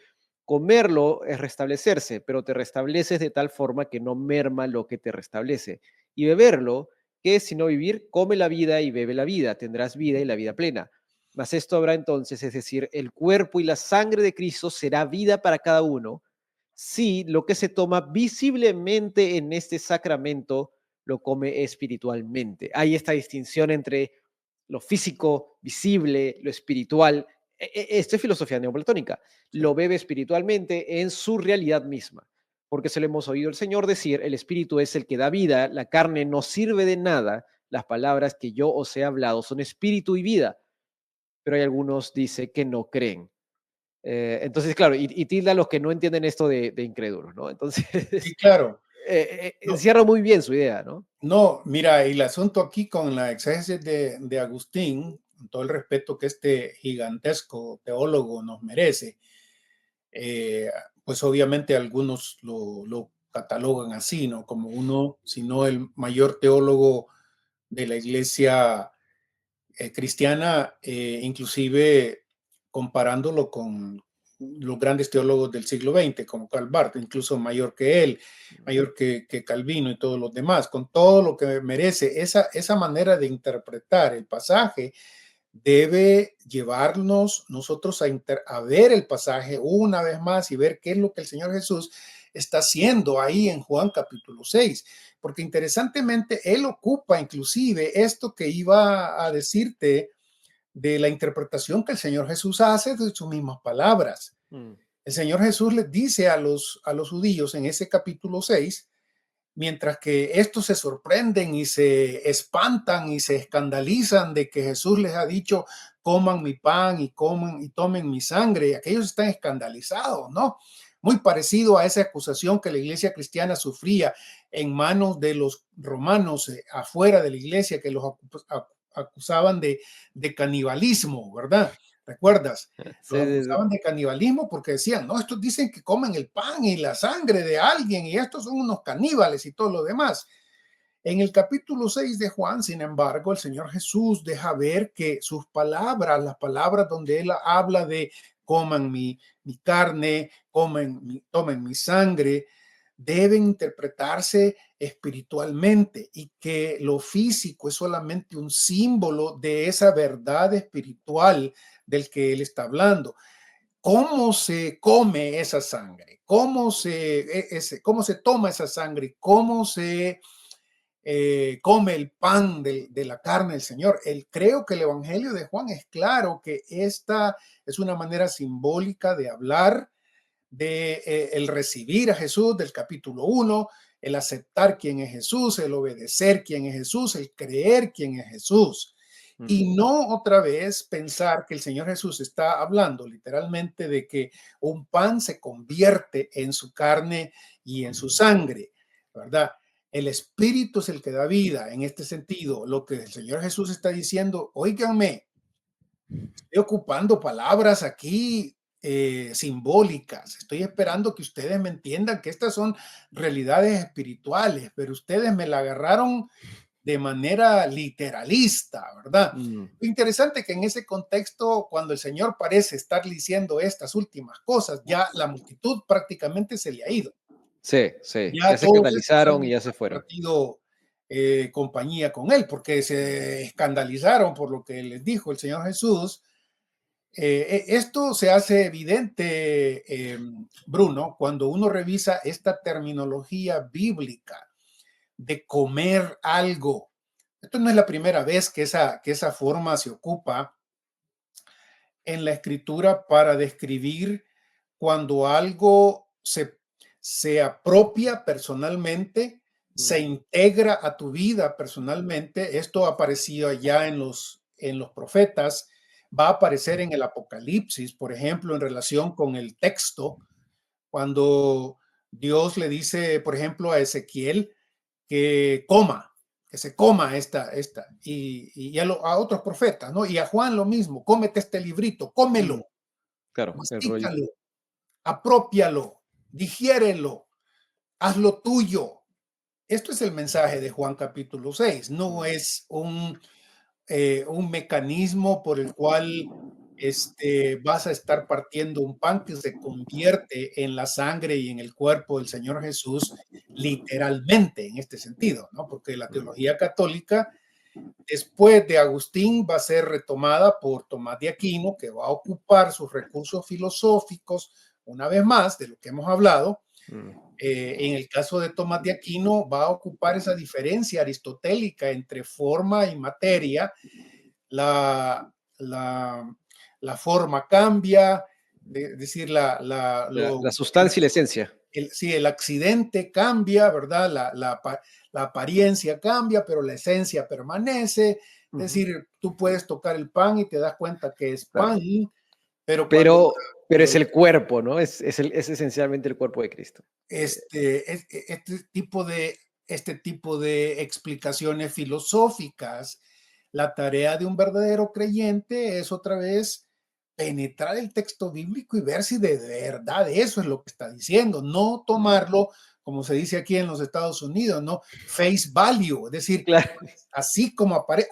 Speaker 1: comerlo es restablecerse, pero te restableces de tal forma que no merma lo que te restablece. Y beberlo, que es sino vivir, come la vida y bebe la vida, tendrás vida y la vida plena. Mas esto habrá entonces, es decir, el cuerpo y la sangre de Cristo será vida para cada uno, si lo que se toma visiblemente en este sacramento lo come espiritualmente. Hay esta distinción entre lo físico, visible, lo espiritual. Esto es filosofía neoplatónica.
Speaker 2: sí.
Speaker 1: Lo bebe espiritualmente en su realidad misma. Porque se lo hemos oído el Señor decir, el espíritu es el que da vida, la carne no sirve de nada, las palabras que yo os he hablado son espíritu y vida. Pero hay algunos, dice, que no creen. Entonces, claro, y tilda a los que no entienden esto de incrédulos, ¿no? Entonces,
Speaker 2: Sí, claro. No,
Speaker 1: encierra muy bien su idea, ¿no?
Speaker 2: no, mira, el asunto aquí con la exégesis de Agustín, con todo el respeto que este gigantesco teólogo nos merece, eh, pues obviamente algunos lo catalogan así, ¿no? Como uno, si no el mayor teólogo de la iglesia cristiana, inclusive comparándolo con los grandes teólogos del siglo XX, como Karl Barth, incluso mayor que él, mayor que Calvino y todos los demás, con todo lo que merece, esa manera de interpretar el pasaje debe llevarnos nosotros a ver el pasaje una vez más y ver qué es lo que el Señor Jesús está haciendo ahí en Juan capítulo 6, porque interesantemente él ocupa inclusive esto que iba a decirte de la interpretación que el Señor Jesús hace de sus mismas palabras.
Speaker 1: Mm,
Speaker 2: El Señor Jesús les dice a los judíos en ese capítulo 6, mientras que estos se sorprenden y se espantan y se escandalizan de que Jesús les ha dicho, coman mi pan y coman y tomen mi sangre, y aquellos están escandalizados, ¿no? Muy parecido a esa acusación que la iglesia cristiana sufría en manos de los romanos afuera de la iglesia, que los acusaban de canibalismo, ¿verdad? ¿Recuerdas?
Speaker 1: sí,
Speaker 2: Los
Speaker 1: sí, sí.
Speaker 2: acusaban de canibalismo porque decían, no, estos dicen que comen el pan y la sangre de alguien y estos son unos caníbales y todo lo demás. En el capítulo 6 de Juan, sin embargo, el Señor Jesús deja ver que sus palabras, las palabras donde Él habla de coman mi carne, tomen mi sangre, deben interpretarse espiritualmente y que lo físico es solamente un símbolo de esa verdad espiritual del que Él está hablando. ¿Cómo se come esa sangre? ¿Cómo se toma esa sangre? ¿Cómo se come el pan de la carne del Señor. Creo que el Evangelio de Juan es claro que esta es una manera simbólica de hablar de el recibir a Jesús del capítulo 1, el aceptar quién es Jesús, el obedecer quién es Jesús, el creer quién es Jesús. Y no otra vez pensar que el Señor Jesús está hablando literalmente de que un pan se convierte en su carne y en su sangre, ¿verdad? El Espíritu es el que da vida en este sentido. Lo que el Señor Jesús está diciendo, óiganme, estoy ocupando palabras aquí simbólicas. Estoy esperando que ustedes me entiendan que estas son realidades espirituales, pero ustedes me la agarraron de manera literalista, ¿verdad? Lo interesante que en ese contexto, cuando el Señor parece estar diciendo estas últimas cosas, ya la multitud prácticamente se le ha ido.
Speaker 1: Sí, sí,
Speaker 2: Ya
Speaker 1: ya se
Speaker 2: todos estos
Speaker 1: canalizaron
Speaker 2: han
Speaker 1: y ya se fueron.
Speaker 2: compartido compañía con él, porque se escandalizaron por lo que les dijo el Señor Jesús. Esto se hace evidente, Bruno, cuando uno revisa esta terminología bíblica de comer algo. Esto no es la primera vez que esa forma se ocupa en la escritura para describir cuando algo se apropia personalmente, se integra a tu vida personalmente. Esto aparecía ya en los profetas, va a aparecer en el Apocalipsis, por ejemplo, en relación con el texto, cuando Dios le dice, por ejemplo, a Ezequiel que coma, que se coma y a otros profetas, ¿no? Y a Juan lo mismo, cómete este librito, cómelo,
Speaker 1: Claro, el rollito.
Speaker 2: mastícalo, apropialo, digiérelo, hazlo tuyo. Esto es el mensaje de Juan capítulo 6, no es un mecanismo por el cual vas a estar partiendo un pan que se convierte en la sangre y en el cuerpo del Señor Jesús, literalmente en este sentido, ¿no? Porque la teología católica, después de Agustín, va a ser retomada por Tomás de Aquino, que va a ocupar sus recursos filosóficos, una vez más, de lo que hemos hablado. En el caso de Tomás de Aquino, va a ocupar esa diferencia aristotélica entre forma y materia. La forma cambia, es decir,
Speaker 1: La sustancia y la esencia.
Speaker 2: sí, el accidente cambia, ¿verdad? La apariencia cambia, pero la esencia permanece. Es decir, tú puedes tocar el pan y te das cuenta que es pan,
Speaker 1: Claro.
Speaker 2: pero cuando
Speaker 1: Pero es el cuerpo, ¿no? Es esencialmente el cuerpo de Cristo.
Speaker 2: este tipo de explicaciones filosóficas, la tarea de un verdadero creyente es otra vez penetrar el texto bíblico y ver si de verdad eso es lo que está diciendo, no tomarlo, como se dice aquí en los Estados Unidos, ¿no? Face value, es decir,
Speaker 1: Claro.
Speaker 2: así como aparece,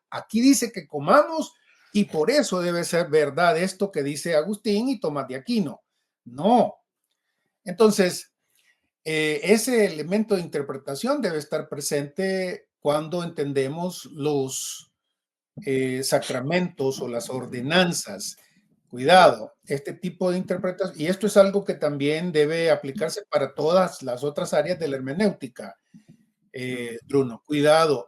Speaker 2: aquí dice que comamos y por eso debe ser verdad esto que dice Agustín y Tomás de Aquino. No. Entonces, ese elemento de interpretación debe estar presente cuando entendemos los sacramentos o las ordenanzas. Cuidado, este tipo de interpretación, y esto es algo que también debe aplicarse para todas las otras áreas de la hermenéutica, Bruno, cuidado.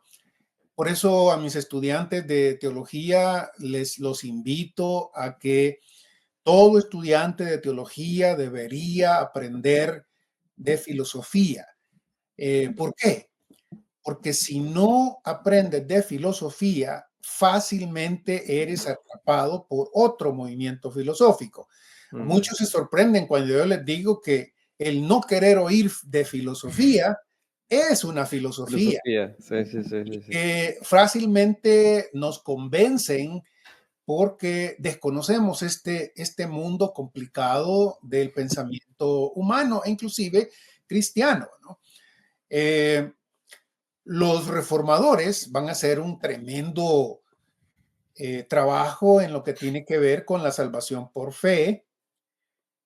Speaker 2: Por eso a mis estudiantes de teología los invito a que todo estudiante de teología debería aprender de filosofía. ¿Por qué? Porque si no aprendes de filosofía, fácilmente eres atrapado por otro movimiento filosófico. Muchos se sorprenden cuando yo les digo que el no querer oír de filosofía es una filosofía.
Speaker 1: Filosofía. Sí, sí, sí, sí, sí.
Speaker 2: Fácilmente nos convencen porque desconocemos este mundo complicado del pensamiento humano e inclusive cristiano, ¿no? Los reformadores van a hacer un tremendo trabajo en lo que tiene que ver con la salvación por fe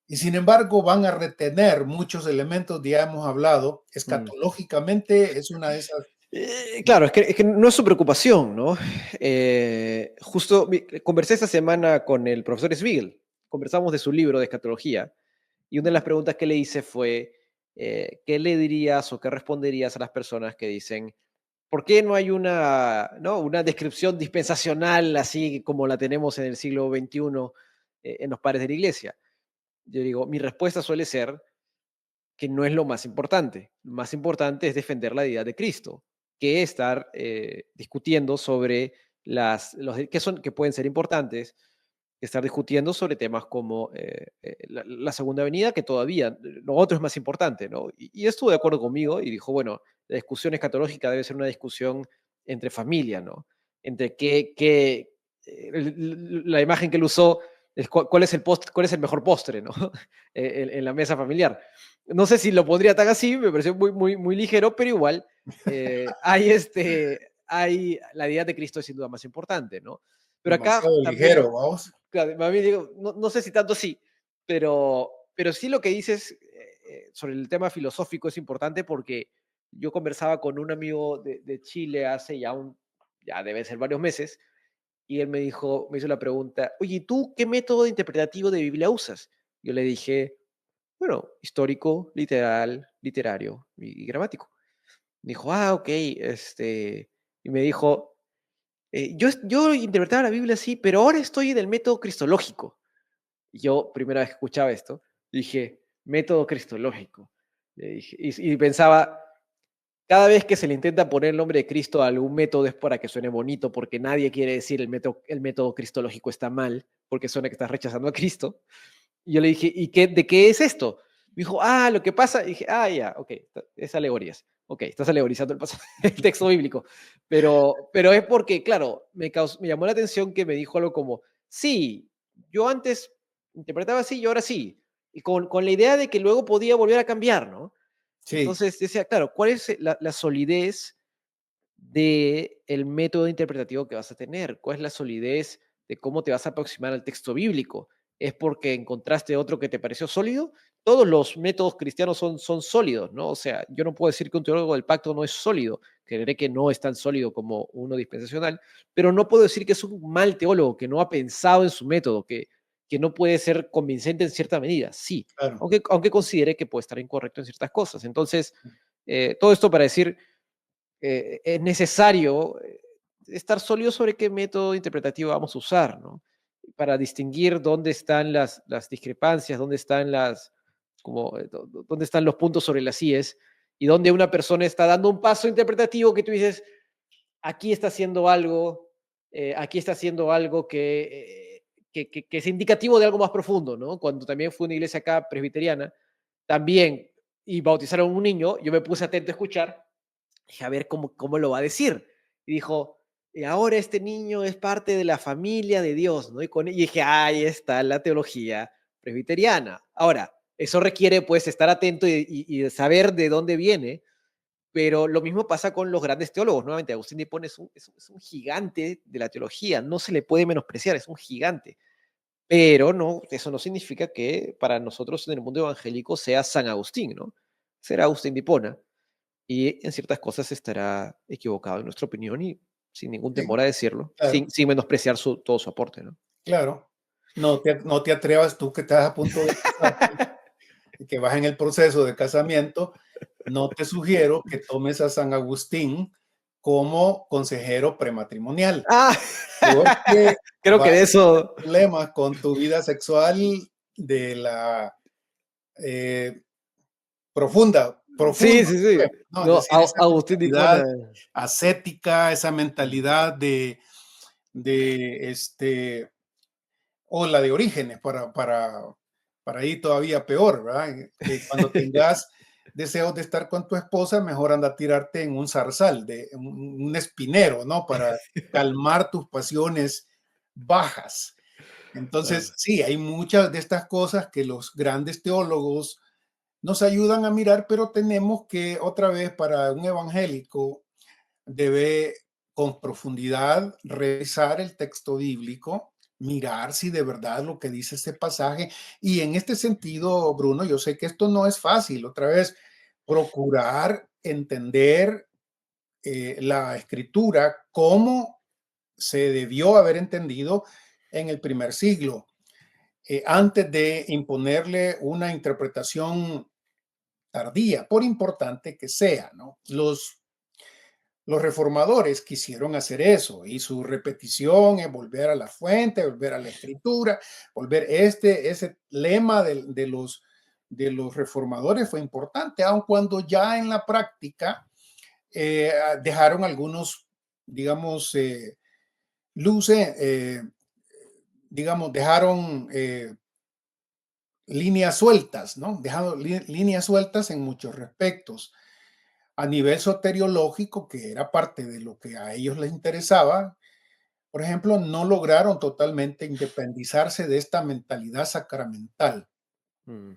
Speaker 2: y sin embargo van a retener muchos elementos, ya hemos hablado, escatológicamente es una de esas.
Speaker 1: Claro, es que no es su preocupación, ¿no? Justo conversé esta semana con el profesor Spiegel, conversamos de su libro de escatología, y una de las preguntas que le hice fue, ¿qué le dirías o qué responderías a las personas que dicen, ¿por qué no hay una, ¿no? una descripción dispensacional así como la tenemos en el siglo XXI en los padres de la iglesia? Yo digo, mi respuesta suele ser que no es lo más importante. Lo más importante es defender la deidad de Cristo, que estar discutiendo sobre que pueden ser importantes, estar discutiendo sobre temas como la segunda venida, que todavía lo otro es más importante, ¿no? Y estuvo de acuerdo conmigo y dijo, bueno, la discusión escatológica debe ser una discusión entre familia, ¿no? Entre la imagen que él usó es cuál es el mejor postre, ¿no? En la mesa familiar. No sé si lo pondría tan así, me pareció muy ligero, pero igual hay la deidad de Cristo es sin duda más importante, ¿no? Pero acá
Speaker 2: Demasiado
Speaker 1: también,
Speaker 2: ligero, vamos.
Speaker 1: claro, más bien digo, no sé si tanto sí, pero sí lo que dices sobre el tema filosófico es importante porque yo conversaba con un amigo de Chile hace ya debe ser varios meses, y él me hizo la pregunta, oye, ¿y tú qué método interpretativo de Biblia usas? Yo le dije, bueno, histórico, literal, literario y gramático. Me dijo, ok, y me dijo, yo interpretaba la Biblia así, pero ahora estoy en el método cristológico. Y yo, primera vez que escuchaba esto, dije, método cristológico. Le dije, y pensaba, cada vez que se le intenta poner el nombre de Cristo a algún método es para que suene bonito, porque nadie quiere decir el método cristológico está mal, porque suena que estás rechazando a Cristo. Y yo le dije, de qué es esto? Me dijo, lo que pasa, y dije, ya, ok, es alegorías. Ok, estás alegorizando el texto bíblico. Pero es porque, claro, me llamó la atención que me dijo algo como, sí, yo antes interpretaba así y ahora sí. Y con la idea de que luego podía volver a cambiar, ¿no?
Speaker 2: Sí,
Speaker 1: Entonces decía, claro, ¿cuál es la solidez del método interpretativo que vas a tener? ¿Cuál es la solidez de cómo te vas a aproximar al texto bíblico? ¿Es porque encontraste otro que te pareció sólido? Todos los métodos cristianos son sólidos, ¿no? O sea, yo no puedo decir que un teólogo del pacto no es sólido, creeré que no es tan sólido como uno dispensacional, pero no puedo decir que es un mal teólogo, que no ha pensado en su método, que no puede ser convincente en cierta medida. Sí,
Speaker 2: claro.
Speaker 1: aunque considere que puede estar incorrecto en ciertas cosas. Entonces, todo esto para decir es necesario estar sólido sobre qué método interpretativo vamos a usar, ¿no? Para distinguir dónde están las discrepancias, dónde están los puntos sobre las IES y dónde una persona está dando un paso interpretativo que tú dices, aquí está haciendo algo que es indicativo de algo más profundo, ¿no? Cuando también fue una iglesia acá presbiteriana, también, y bautizaron a un niño, yo me puse atento a escuchar. Dije, a ver cómo lo va a decir. Y dijo, y ahora este niño es parte de la familia de Dios, ¿no? Y dije, ahí está la teología presbiteriana. Ahora, eso requiere pues estar atento y saber de dónde viene, pero lo mismo pasa con los grandes teólogos. Nuevamente, Agustín de Hipona es un gigante de la teología, no se le puede menospreciar, es un gigante. Pero no, eso no significa que para nosotros en el mundo evangélico sea San Agustín, ¿no? Será Agustín de Hipona y en ciertas cosas estará equivocado en nuestra opinión y sin ningún
Speaker 2: Sí,
Speaker 1: temor a decirlo,
Speaker 2: claro,
Speaker 1: sin menospreciar todo su aporte, ¿no?
Speaker 2: claro. No te atrevas tú que estás a punto de casarte y que vas en el proceso de casamiento, no te sugiero que tomes a San Agustín como consejero prematrimonial,
Speaker 1: Ah,
Speaker 2: porque
Speaker 1: creo que
Speaker 2: vas
Speaker 1: de
Speaker 2: a tener
Speaker 1: eso,
Speaker 2: problemas con tu vida sexual de la eh, profunda,
Speaker 1: sí,
Speaker 2: profundo,
Speaker 1: sí, sí.
Speaker 2: ¿no? Es
Speaker 1: No,
Speaker 2: decir, esa
Speaker 1: Agustín de
Speaker 2: mentalidad
Speaker 1: Hipona,
Speaker 2: ascética, esa mentalidad de o la de Orígenes, para ir todavía peor, ¿verdad? Que cuando tengas deseos de estar con tu esposa, mejor anda a tirarte en un zarzal, un espinero, ¿no? Para calmar tus pasiones bajas. Entonces,
Speaker 1: claro.
Speaker 2: sí, hay muchas de estas cosas que los grandes teólogos nos ayudan a mirar, pero tenemos que, otra vez, para un evangélico, debe con profundidad revisar el texto bíblico, mirar si de verdad lo que dice este pasaje. Y en este sentido, Bruno, yo sé que esto no es fácil. Otra vez, procurar entender la escritura como se debió haber entendido en el primer siglo, antes de imponerle una interpretación tardía, por importante que sea, ¿no? Los reformadores quisieron hacer eso y su repetición es volver a la fuente, volver a la escritura, volver ese lema de los reformadores fue importante, aun cuando ya en la práctica dejaron algunos, digamos, luces, digamos, dejaron líneas sueltas, ¿no? Dejaron líneas sueltas en muchos respectos. A nivel soteriológico, que era parte de lo que a ellos les interesaba, por ejemplo, no lograron totalmente independizarse de esta mentalidad sacramental,
Speaker 1: Mm,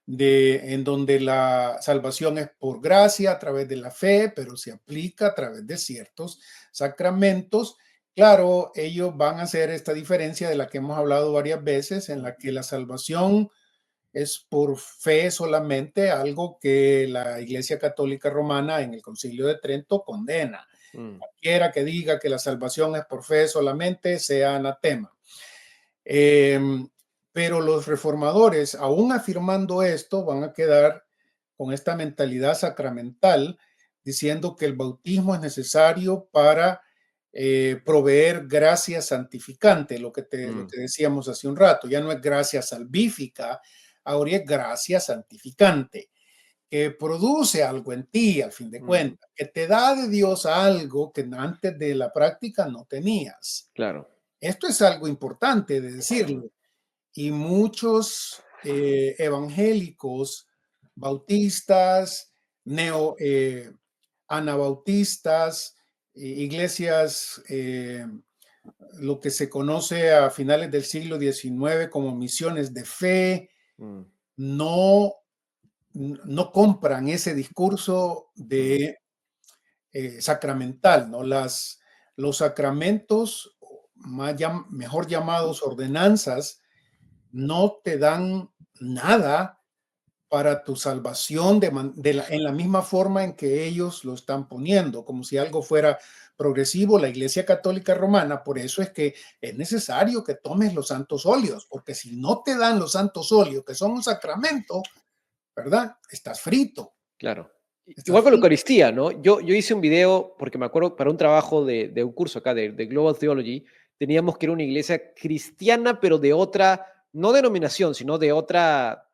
Speaker 2: en donde la salvación es por gracia a través de la fe, pero se aplica a través de ciertos sacramentos. Claro, ellos van a hacer esta diferencia de la que hemos hablado varias veces, en la que la salvación es por fe solamente, algo que la Iglesia Católica Romana en el Concilio de Trento condena.
Speaker 1: mm,
Speaker 2: Cualquiera que diga que la salvación es por fe solamente, sea anatema. Eh, pero los reformadores, aún afirmando esto, van a quedar con esta mentalidad sacramental, diciendo que el bautismo es necesario para proveer gracia santificante, lo
Speaker 1: mm,
Speaker 2: que decíamos hace un rato. Ya no es gracia salvífica, ahora es gracia santificante, que produce algo en ti, al fin de
Speaker 1: mm,
Speaker 2: cuentas, que te da de Dios algo que antes de la práctica no tenías.
Speaker 1: claro.
Speaker 2: Esto es algo importante de
Speaker 1: Mm,
Speaker 2: decirlo. Y muchos evangélicos, bautistas, anabautistas, iglesias, lo que se conoce a finales del siglo XIX como misiones de fe,
Speaker 1: mm,
Speaker 2: no, no compran ese discurso
Speaker 1: mm,
Speaker 2: de sacramental, ¿no? Los sacramentos, mejor llamados ordenanzas, no te dan nada para tu salvación en la misma forma en que ellos lo están poniendo, como si algo fuera progresivo. La Iglesia Católica Romana, por eso es que es necesario que tomes los santos óleos, porque si no te dan los santos óleos, que son un sacramento, ¿verdad? Estás frito,
Speaker 1: claro.
Speaker 2: estás
Speaker 1: Igual con la
Speaker 2: frito.
Speaker 1: Eucaristía, ¿no? Yo hice un video, porque me acuerdo, para un trabajo de un curso acá de Global Theology, teníamos que ir a una iglesia cristiana, pero de otra, no denominación, sino de otra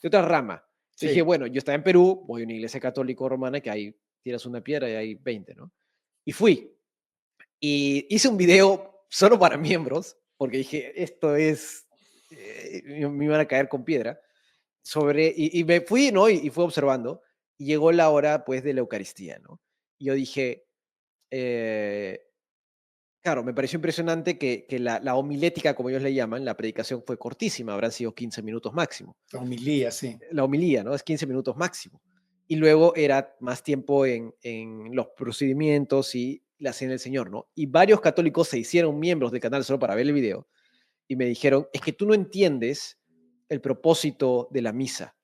Speaker 1: rama. Entonces dije,
Speaker 2: Sí,
Speaker 1: bueno, yo estaba en Perú, voy a una iglesia católico romana que ahí tiras una piedra y hay 20, ¿no? Y fui. Y hice un video solo para miembros, porque dije, esto es, me iban a caer con piedra, y me fui, ¿no? Y fui observando, y llegó la hora, pues, de la Eucaristía, ¿no? Y yo dije, eh, claro, me pareció impresionante que la homilética, como ellos le llaman, la predicación fue cortísima, habrán sido 15 minutos máximo.
Speaker 2: la homilía, sí.
Speaker 1: La homilía, ¿no? Es 15 minutos máximo. Y luego era más tiempo en los procedimientos y la cena del Señor, ¿no? Y varios católicos se hicieron miembros del canal solo para ver el video y me dijeron, es que tú no entiendes el propósito de la misa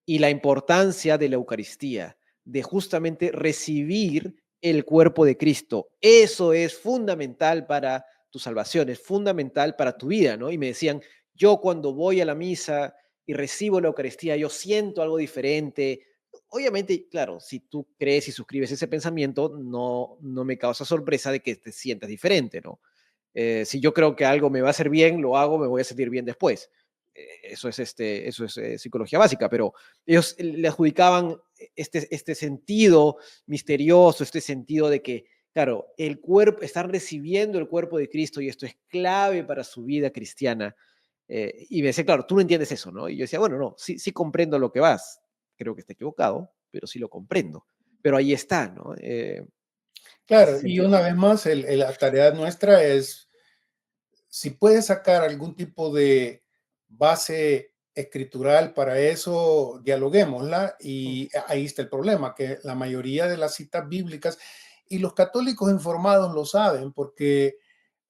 Speaker 1: y la importancia de la Eucaristía, de justamente recibir el cuerpo de Cristo. Eso es fundamental para tu salvación, es fundamental para tu vida, ¿no? Y me decían, yo cuando voy a la misa y recibo la Eucaristía, yo siento algo diferente. Obviamente, claro, si tú crees y suscribes ese pensamiento, no me causa sorpresa de que te sientas diferente, ¿no? Si yo creo que algo me va a hacer bien, lo hago, me voy a sentir bien después. Eso es psicología básica, pero ellos le adjudicaban este sentido misterioso, este sentido de que, claro, el cuerpo, están recibiendo el cuerpo de Cristo y esto es clave para su vida cristiana. Y me decía, claro, tú no entiendes eso, ¿no? Y yo decía, bueno, no, sí comprendo lo que vas. Creo que está equivocado, pero sí lo comprendo. Pero ahí está, ¿no? Ese
Speaker 2: Claro, y
Speaker 1: sentido.
Speaker 2: una vez más, la tarea nuestra es, si puedes sacar algún tipo de base escritural para eso, dialoguémosla.
Speaker 1: Mm,
Speaker 2: Y ahí está el problema, que la mayoría de las citas bíblicas, y los católicos informados lo saben, porque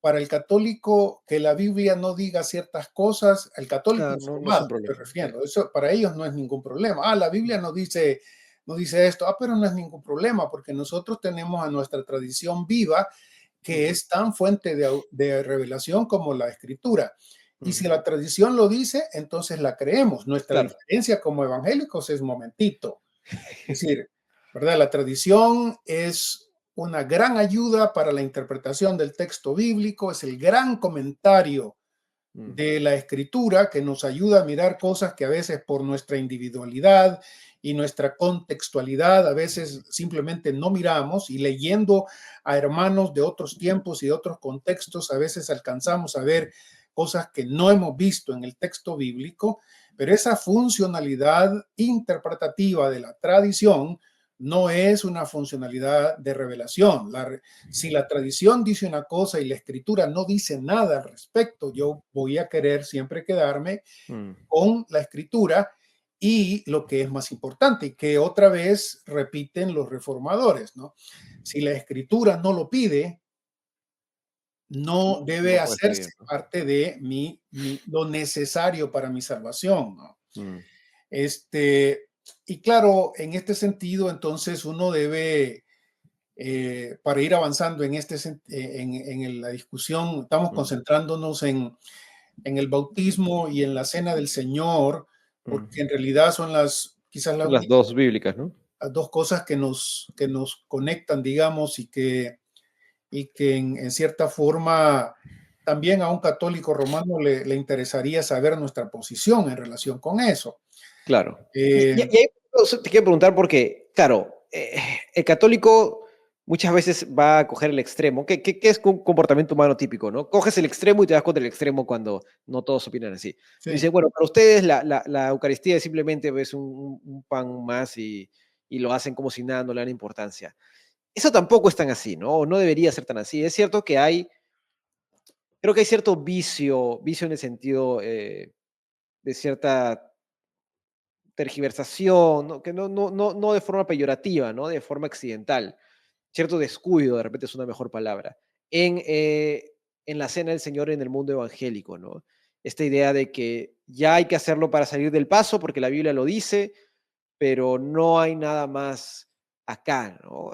Speaker 2: para el católico que la Biblia no diga ciertas cosas, el católico
Speaker 1: claro, no es un
Speaker 2: informado, me estoy
Speaker 1: problema. Sí.
Speaker 2: refiriendo, eso para ellos no es ningún problema. Ah, la Biblia no dice esto, ah, pero no es ningún problema, porque nosotros tenemos a nuestra tradición viva que
Speaker 1: Ujú,
Speaker 2: es tan fuente de revelación como la escritura. Y si
Speaker 1: ujú.
Speaker 2: la tradición lo dice, entonces la creemos. Nuestra
Speaker 1: Claro.
Speaker 2: diferencia como evangélicos es momentito. Es decir, ¿verdad? La tradición es una gran ayuda para la interpretación del texto bíblico, es el gran comentario
Speaker 1: Mm,
Speaker 2: de la escritura que nos ayuda a mirar cosas que a veces por nuestra individualidad y nuestra contextualidad a veces simplemente no miramos, y leyendo a hermanos de otros tiempos y de otros contextos a veces alcanzamos a ver cosas que no hemos visto en el texto bíblico, pero esa funcionalidad interpretativa de la tradición no es una funcionalidad de revelación. Si la tradición dice una cosa y la escritura no dice nada al respecto, yo voy a querer siempre quedarme
Speaker 1: mm,
Speaker 2: con la escritura y lo que es más importante, y que otra vez repiten los reformadores, ¿no? Si la escritura no lo pide, no debe
Speaker 1: no puede ser
Speaker 2: hacerse
Speaker 1: bien, ¿no?
Speaker 2: parte de lo necesario para mi salvación, ¿no?
Speaker 1: Mm,
Speaker 2: Este, y claro, en este sentido, entonces uno debe, para ir avanzando en, la discusión, estamos
Speaker 1: mm,
Speaker 2: concentrándonos en el bautismo y en la cena del Señor,
Speaker 1: mm.
Speaker 2: porque en realidad son quizás las
Speaker 1: Son las
Speaker 2: únicas
Speaker 1: dos bíblicas, ¿no?
Speaker 2: dos cosas que nos conectan, digamos, y que en cierta forma también a un católico romano le interesaría saber nuestra posición en relación con eso.
Speaker 1: Claro.
Speaker 2: Eh,
Speaker 1: Y ahí te quiero preguntar porque, claro, el católico muchas veces va a coger el extremo, que es un comportamiento humano típico, ¿no? Coges el extremo y te das contra el extremo cuando no todos opinan así.
Speaker 2: sí,
Speaker 1: Dice, bueno, para ustedes la Eucaristía es simplemente es un pan más y lo hacen como si nada, no le dan importancia. Eso tampoco es tan así, ¿no? No debería ser tan así. Es cierto que creo que hay cierto vicio en el sentido de cierta tergiversación, ¿no? Que no de forma peyorativa, ¿no? De forma accidental. Cierto descuido, de repente es una mejor palabra, en la cena del Señor en el mundo evangélico, ¿no? Esta idea de que ya hay que hacerlo para salir del paso, porque la Biblia lo dice, pero no hay nada más acá, ¿no?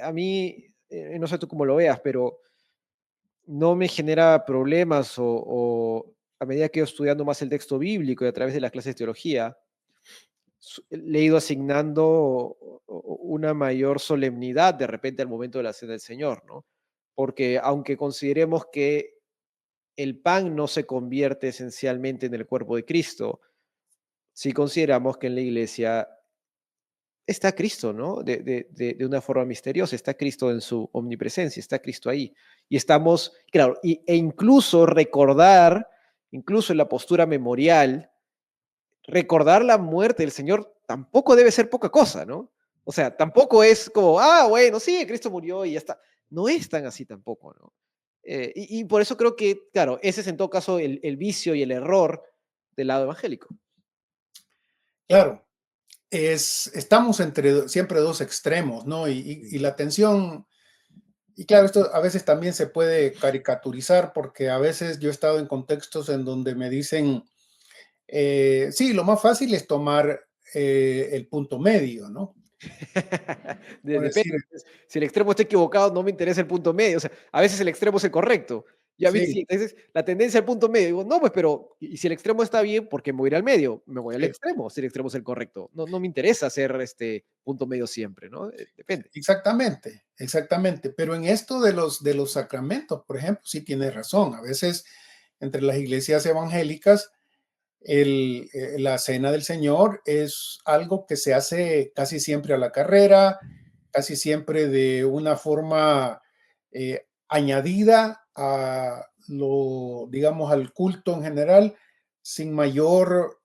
Speaker 1: A mí, no sé tú cómo lo veas, pero no me genera problemas o a medida que he ido estudiando más el texto bíblico y a través de las clases de teología, le he ido asignando una mayor solemnidad de repente al momento de la cena del Señor, ¿no? Porque aunque consideremos que el pan no se convierte esencialmente en el cuerpo de Cristo, sí consideramos que en la iglesia está Cristo, ¿no? De una forma misteriosa, está Cristo en su omnipresencia, está Cristo ahí. Y estamos, claro, e incluso recordar, incluso en la postura memorial, recordar la muerte del Señor tampoco debe ser poca cosa, ¿no? O sea, tampoco es como, bueno, sí, Cristo murió y ya está. No es tan así tampoco, ¿no? Y por eso creo que, claro, ese es en todo caso el vicio y el error del lado evangélico.
Speaker 2: claro, estamos entre siempre dos extremos, ¿no? Y la tensión, y claro, esto a veces también se puede caricaturizar porque a veces yo he estado en contextos en donde me dicen, sí, lo más fácil es tomar el punto medio, ¿no? Por
Speaker 1: Depende.
Speaker 2: decir,
Speaker 1: Pues, si el extremo está equivocado, no me interesa el punto medio. O sea, a veces el extremo es el correcto. Ya viste,
Speaker 2: sí,
Speaker 1: sí, entonces la tendencia al punto medio. Digo, no, pues, pero, y si el extremo está bien, ¿por qué me voy a ir al medio? Me voy al
Speaker 2: sí,
Speaker 1: extremo, si el extremo es el correcto. No me interesa hacer este punto medio siempre, ¿no? Depende.
Speaker 2: exactamente, exactamente. Pero en esto de los sacramentos, por ejemplo, sí tienes razón. A veces entre las iglesias evangélicas, la cena del Señor es algo que se hace casi siempre a la carrera, casi siempre de una forma añadida digamos, al culto en general, sin mayor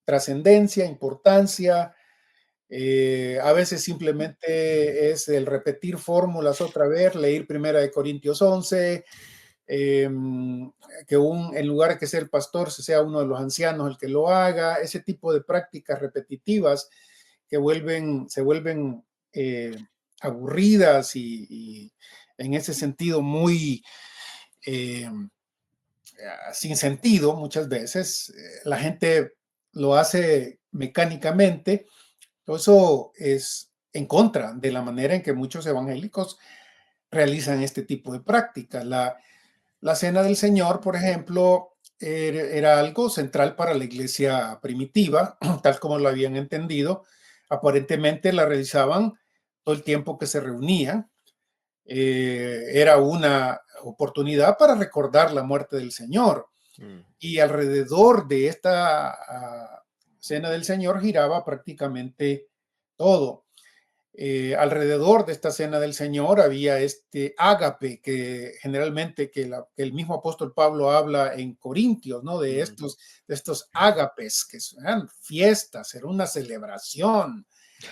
Speaker 2: trascendencia, importancia. A veces simplemente es el repetir fórmulas otra vez, leer Primera de Corintios 11, que en lugar de que sea el pastor, sea uno de los ancianos el que lo haga, ese tipo de prácticas repetitivas que se vuelven eh, aburridas y en ese sentido muy eh, sin sentido muchas veces. La gente lo hace mecánicamente. Todo eso es en contra de la manera en que muchos evangélicos realizan este tipo de prácticas. La cena del Señor, por ejemplo, era algo central para la iglesia primitiva, tal como lo habían entendido. Aparentemente la realizaban todo el tiempo que se reunían. era una oportunidad para recordar la muerte del Señor.
Speaker 1: Mm.
Speaker 2: Y alrededor de esta cena del Señor giraba prácticamente todo. Alrededor de esta cena del Señor había este ágape que generalmente que el mismo apóstol Pablo habla en Corintios, ¿no?
Speaker 1: Mm.
Speaker 2: De estos ágapes que eran fiestas, era una celebración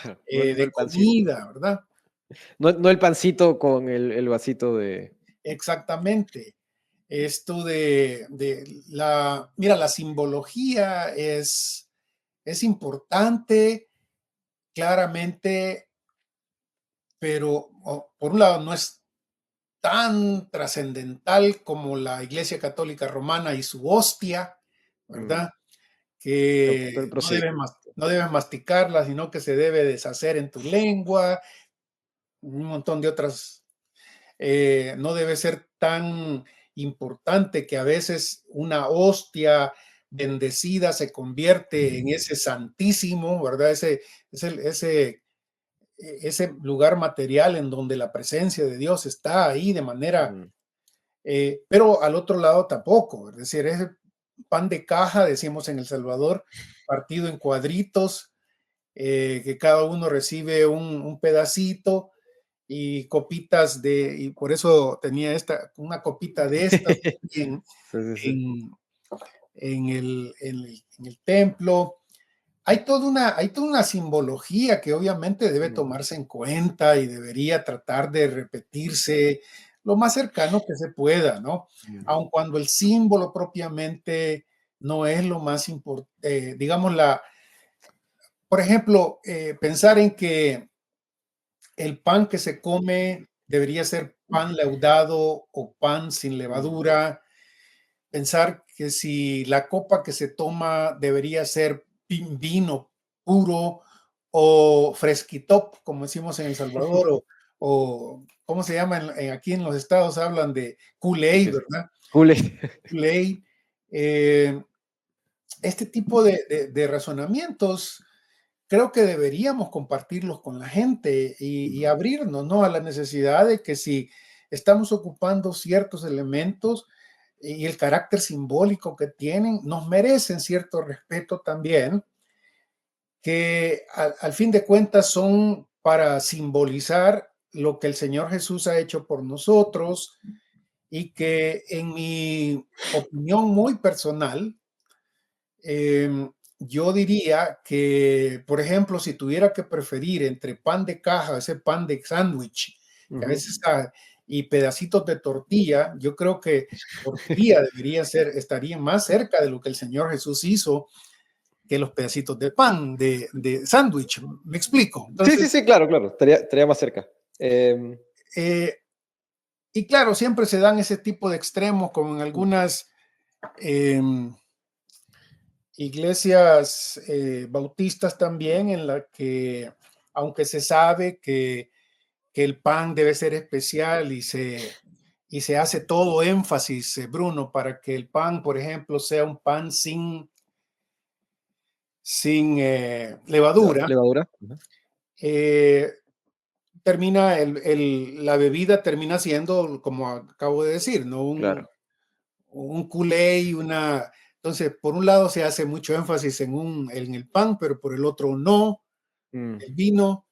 Speaker 1: No
Speaker 2: de
Speaker 1: el pancito.
Speaker 2: comida, ¿verdad?
Speaker 1: No el pancito con el vasito de...
Speaker 2: Exactamente. Esto mira, la simbología es importante, claramente, pero por un lado no es tan trascendental como la Iglesia Católica Romana y su hostia,
Speaker 1: Mm.
Speaker 2: ¿verdad?
Speaker 1: Todo el
Speaker 2: Que
Speaker 1: procedimiento.
Speaker 2: no debes masticarla, sino que se debe deshacer en tu lengua, un montón de otras. No debe ser tan importante que a veces una hostia bendecida se convierte en ese santísimo, ¿verdad? Ese lugar material en donde la presencia de Dios está ahí de manera,
Speaker 1: Mm.
Speaker 2: pero al otro lado tampoco, es decir, ese pan de caja, decimos en El Salvador, partido en cuadritos, que cada uno recibe un pedacito y copitas y por eso tenía una copita de estas en,
Speaker 1: Sí, sí, sí.
Speaker 2: en, en el templo. Hay toda una simbología que obviamente debe
Speaker 1: Mm.
Speaker 2: tomarse en cuenta y debería tratar de repetirse lo más cercano que se pueda, ¿no?
Speaker 1: Mm.
Speaker 2: Aun cuando el símbolo propiamente no es lo más importante, digamos, por ejemplo, pensar en que el pan que se come debería ser pan leudado o pan sin
Speaker 1: Mm.
Speaker 2: levadura, pensar que si la copa que se toma debería ser vino puro o fresquitop, como decimos en El Salvador, o ¿cómo se llama? Aquí en los estados hablan de Kool-Aid,
Speaker 1: Sí, sí.
Speaker 2: ¿verdad?
Speaker 1: Cool.
Speaker 2: Kool-Aid. Este tipo de razonamientos creo que deberíamos compartirlos con la gente y
Speaker 1: Mm.
Speaker 2: abrirnos, ¿no? A la necesidad de que si estamos ocupando ciertos elementos y el carácter simbólico que tienen, nos merecen cierto respeto también, que al fin de cuentas son para simbolizar lo que el Señor Jesús ha hecho por nosotros y que en mi opinión muy personal, yo diría que, por ejemplo, si tuviera que preferir entre pan de caja, ese pan de sándwich, que a
Speaker 1: Ujú.
Speaker 2: veces y pedacitos de tortilla, yo creo que tortilla estaría más cerca de lo que el Señor Jesús hizo que los pedacitos de pan, de sándwich. ¿Me explico?
Speaker 1: Sí, sí,
Speaker 2: Entonces,
Speaker 1: sí, claro, claro. Estaría más cerca.
Speaker 2: eh, y claro, siempre se dan ese tipo de extremos, como en algunas em, iglesias bautistas también, en la que, aunque se sabe que el pan debe ser especial y se hace todo énfasis, Bruno, para que el pan, por ejemplo, sea un pan sin levadura,
Speaker 1: Levadura. Ujú.
Speaker 2: eh, la bebida termina siendo, como acabo de decir, ¿no?
Speaker 1: Claro.
Speaker 2: Un Kool-Aid, entonces, por un lado se hace mucho énfasis en el pan, pero por el otro no,
Speaker 1: Mm.
Speaker 2: el vino.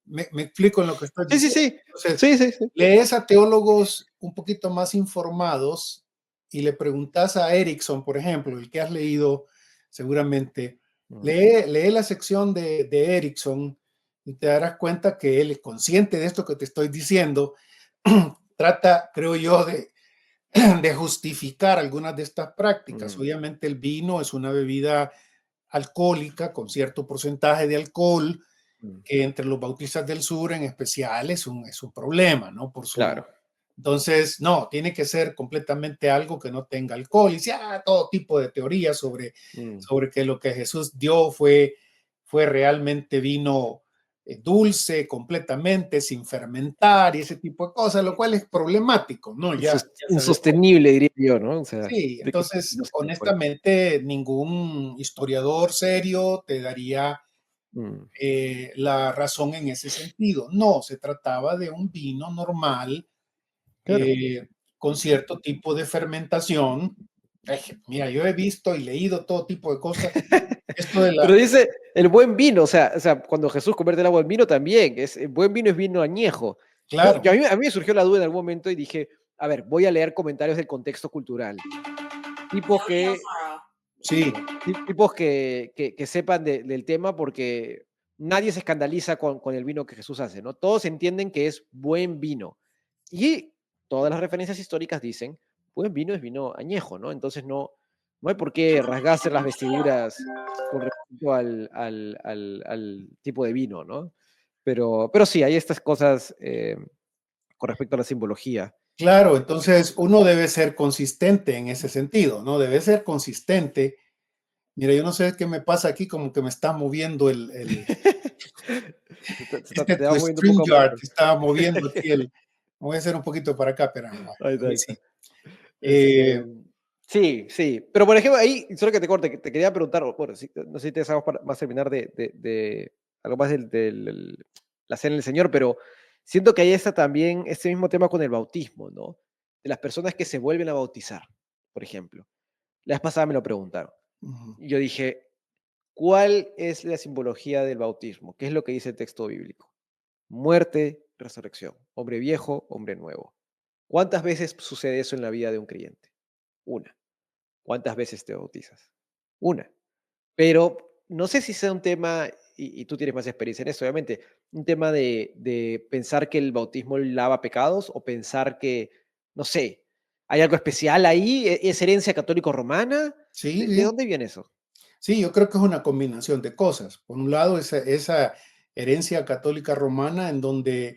Speaker 2: Me explico en lo que estoy
Speaker 1: Sí, sí,
Speaker 2: diciendo.
Speaker 1: sí.
Speaker 2: Entonces,
Speaker 1: Sí, sí, sí.
Speaker 2: lees a teólogos un poquito más informados y le preguntas a Erickson, por ejemplo, el que has leído seguramente,
Speaker 1: Mm.
Speaker 2: lee la sección de Erickson y te darás cuenta que él es consciente de esto que te estoy diciendo, trata, creo yo, de justificar algunas de estas prácticas.
Speaker 1: Mm.
Speaker 2: Obviamente el vino es una bebida alcohólica con cierto porcentaje de alcohol,
Speaker 1: Mm.
Speaker 2: que entre los bautistas del sur en especial es un problema, ¿no?
Speaker 1: Claro.
Speaker 2: Entonces, no, tiene que ser completamente algo que no tenga alcohol y todo tipo de teorías
Speaker 1: Mm.
Speaker 2: sobre que lo que Jesús dio fue realmente vino dulce, completamente, sin fermentar y ese tipo de cosas, lo cual es problemático, ¿no? Ya sabemos.
Speaker 1: Insostenible, diría yo, ¿no? O sea,
Speaker 2: Sí,
Speaker 1: de que
Speaker 2: entonces,
Speaker 1: no se puede.
Speaker 2: honestamente, ningún historiador serio te daría
Speaker 1: Mm.
Speaker 2: la razón en ese sentido. No, se trataba de un vino normal,
Speaker 1: Claro.
Speaker 2: con cierto tipo de fermentación. Mira, yo he visto y leído todo tipo de cosas. Esto de
Speaker 1: Pero
Speaker 2: la,
Speaker 1: dice el buen vino, o sea, cuando Jesús convierte el agua en vino también, el buen vino es vino añejo.
Speaker 2: claro,
Speaker 1: A mí me surgió la duda en algún momento y dije, a ver, voy a leer comentarios del contexto cultural. Tipos que,
Speaker 2: sí,
Speaker 1: perdón, tipos que sepan del tema porque nadie se escandaliza con el vino que Jesús hace, ¿no? Todos entienden que es buen vino. Y todas las referencias históricas dicen, buen vino es vino añejo, ¿no? Entonces no hay por qué rasgarse las vestiduras con respecto al tipo de vino, ¿no? Pero sí, hay estas cosas con respecto a la simbología.
Speaker 2: claro. Entonces, uno debe ser consistente en ese sentido, ¿no? Debe ser consistente. Mira, yo no sé qué me pasa aquí, como que me está moviendo
Speaker 1: Te
Speaker 2: tu
Speaker 1: vas moviendo poco a
Speaker 2: StreamYard,
Speaker 1: poco.
Speaker 2: que está moviendo aquí voy a hacer un poquito para acá, pero
Speaker 1: Ahí está, ahí
Speaker 2: ahí
Speaker 1: está.
Speaker 2: sí.
Speaker 1: Este,
Speaker 2: Eh,
Speaker 1: sí, sí. Pero por ejemplo, ahí, solo que te corte, que te quería preguntar, bueno, no sé si te sabes vas a terminar de algo más la cena del Señor, pero siento que ahí está también este mismo tema con el bautismo, ¿no? De las personas que se vuelven a bautizar, por ejemplo. La vez pasada me lo preguntaron.
Speaker 2: ujú,
Speaker 1: Y yo dije, ¿cuál es la simbología del bautismo? ¿Qué es lo que dice el texto bíblico? Muerte, resurrección. Hombre viejo, hombre nuevo. ¿Cuántas veces sucede eso en la vida de un creyente? Una. ¿Cuántas veces te bautizas? Una. Pero no sé si sea un tema, y tú tienes más experiencia en esto, obviamente, un tema de pensar que el bautismo lava pecados o pensar que, no sé, hay algo especial ahí, es herencia católico-romana.
Speaker 2: sí,
Speaker 1: ¿De
Speaker 2: sí,
Speaker 1: dónde viene eso?
Speaker 2: sí, yo creo que es una combinación de cosas. Por un lado, esa herencia católica romana en donde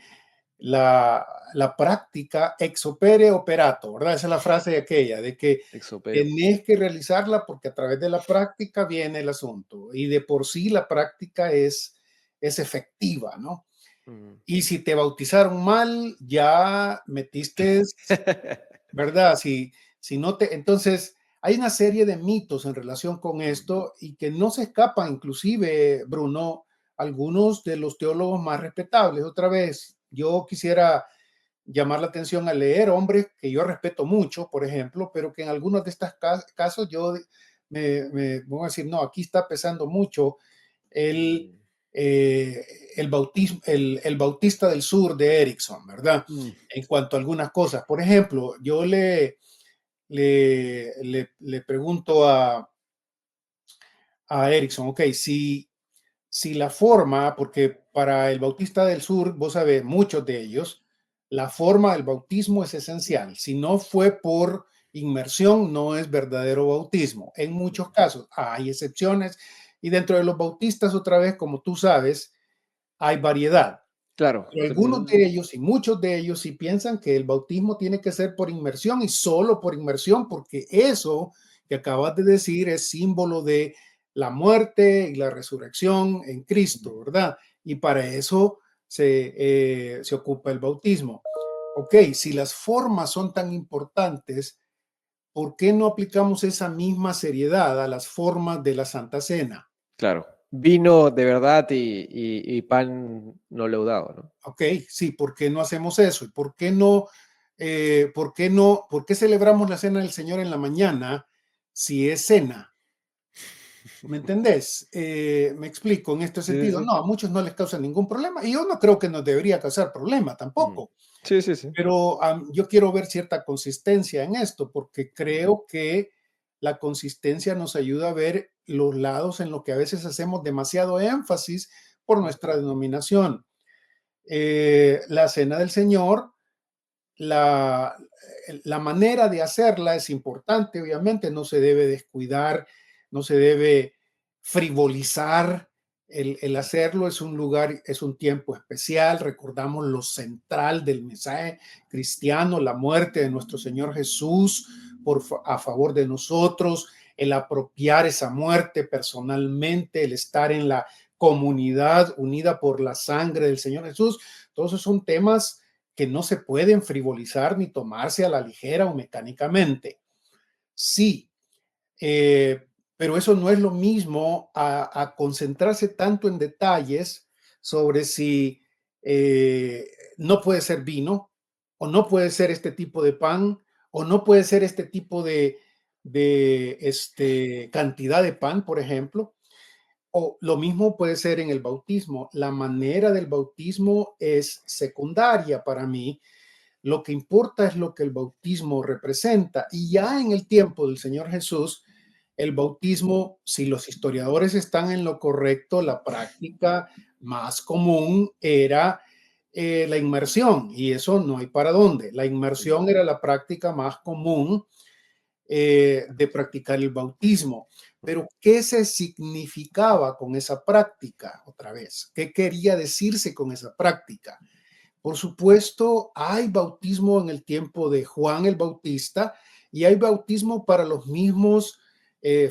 Speaker 2: la, la práctica ex opere operato, ¿verdad? Esa es la frase aquella, de que
Speaker 1: Exoperio.
Speaker 2: tenés que realizarla porque a través de la práctica viene el asunto y de por sí la práctica es efectiva, ¿no?
Speaker 1: Mm.
Speaker 2: Y si te bautizaron mal, ya metiste, ¿verdad? Si no te, entonces hay una serie de mitos en relación con esto y que no se escapan, inclusive, Bruno, algunos de los teólogos más respetables. Otra vez, yo quisiera llamar la atención a leer hombres que yo respeto mucho, por ejemplo, pero que en algunos de estos casos yo me voy a decir, no, aquí está pesando mucho el,
Speaker 1: Mm.
Speaker 2: eh, el Bautista del Sur de Erickson, ¿verdad?
Speaker 1: Mm.
Speaker 2: En cuanto a algunas cosas. Por ejemplo, yo le pregunto a Erickson, ok, si la forma, porque para el Bautista del Sur, vos sabés, muchos de ellos, la forma del bautismo es esencial. Si no fue por inmersión, no es verdadero bautismo. En muchos casos hay excepciones y dentro de los bautistas, otra vez, como tú sabes, hay variedad.
Speaker 1: Claro,
Speaker 2: Pero algunos de ellos y muchos de ellos sí piensan que el bautismo tiene que ser por inmersión y solo por inmersión, porque eso que acabas de decir es símbolo de la muerte y la resurrección en Cristo, ¿verdad? Y para eso se ocupa el bautismo. Ok, si las formas son tan importantes, ¿por qué no aplicamos esa misma seriedad a las formas de la Santa Cena?
Speaker 1: claro. Vino de verdad y pan no leudado, ¿no?
Speaker 2: Ok, sí, ¿por qué no hacemos eso? ¿Y por qué celebramos la cena del Señor en la mañana si es cena? ¿Me entendés? Me explico en este
Speaker 1: Sí,
Speaker 2: sentido.
Speaker 1: sí,
Speaker 2: No, a muchos no les causa ningún problema y yo no creo que nos debería causar problema
Speaker 1: sí. Mm.
Speaker 2: tampoco.
Speaker 1: Sí, sí, sí.
Speaker 2: Pero yo quiero ver cierta consistencia en esto porque
Speaker 1: Mm.
Speaker 2: creo que la consistencia nos ayuda a ver los lados en los que a veces hacemos demasiado énfasis por nuestra denominación. La cena del Señor, la, la manera de hacerla es importante, obviamente, no se debe descuidar, no se debe frivolizar el hacerlo, es un lugar, es un tiempo especial, recordamos lo central del mensaje cristiano, la muerte de nuestro Señor Jesús a favor de nosotros, el apropiar esa muerte personalmente, el estar en la comunidad unida por la sangre del Señor Jesús, todos esos son temas que no se pueden frivolizar ni tomarse a la ligera o mecánicamente. Sí, pero eso no es lo mismo a concentrarse tanto en detalles sobre si no puede ser vino, o no puede ser este tipo de pan, o no puede ser este tipo de cantidad de pan, por ejemplo. O lo mismo puede ser en el bautismo. La manera del bautismo es secundaria para mí. Lo que importa es lo que el bautismo representa. Y ya en el tiempo del Señor Jesús, el bautismo, si los historiadores están en lo correcto, la práctica más común era la inmersión, y eso no hay para dónde. La inmersión era la práctica más común de practicar el bautismo. Pero, ¿qué se significaba con esa práctica? Otra vez, ¿qué quería decirse con esa práctica? Por supuesto, hay bautismo en el tiempo de Juan el Bautista y hay bautismo para los mismos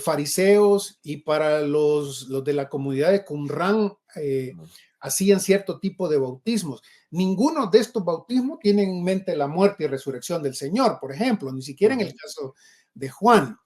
Speaker 2: fariseos y para los de la comunidad de Qumran. Hacían cierto tipo de bautismos. Ninguno de estos bautismos tiene en mente la muerte y resurrección del Señor, por ejemplo, ni siquiera en el caso de Juan.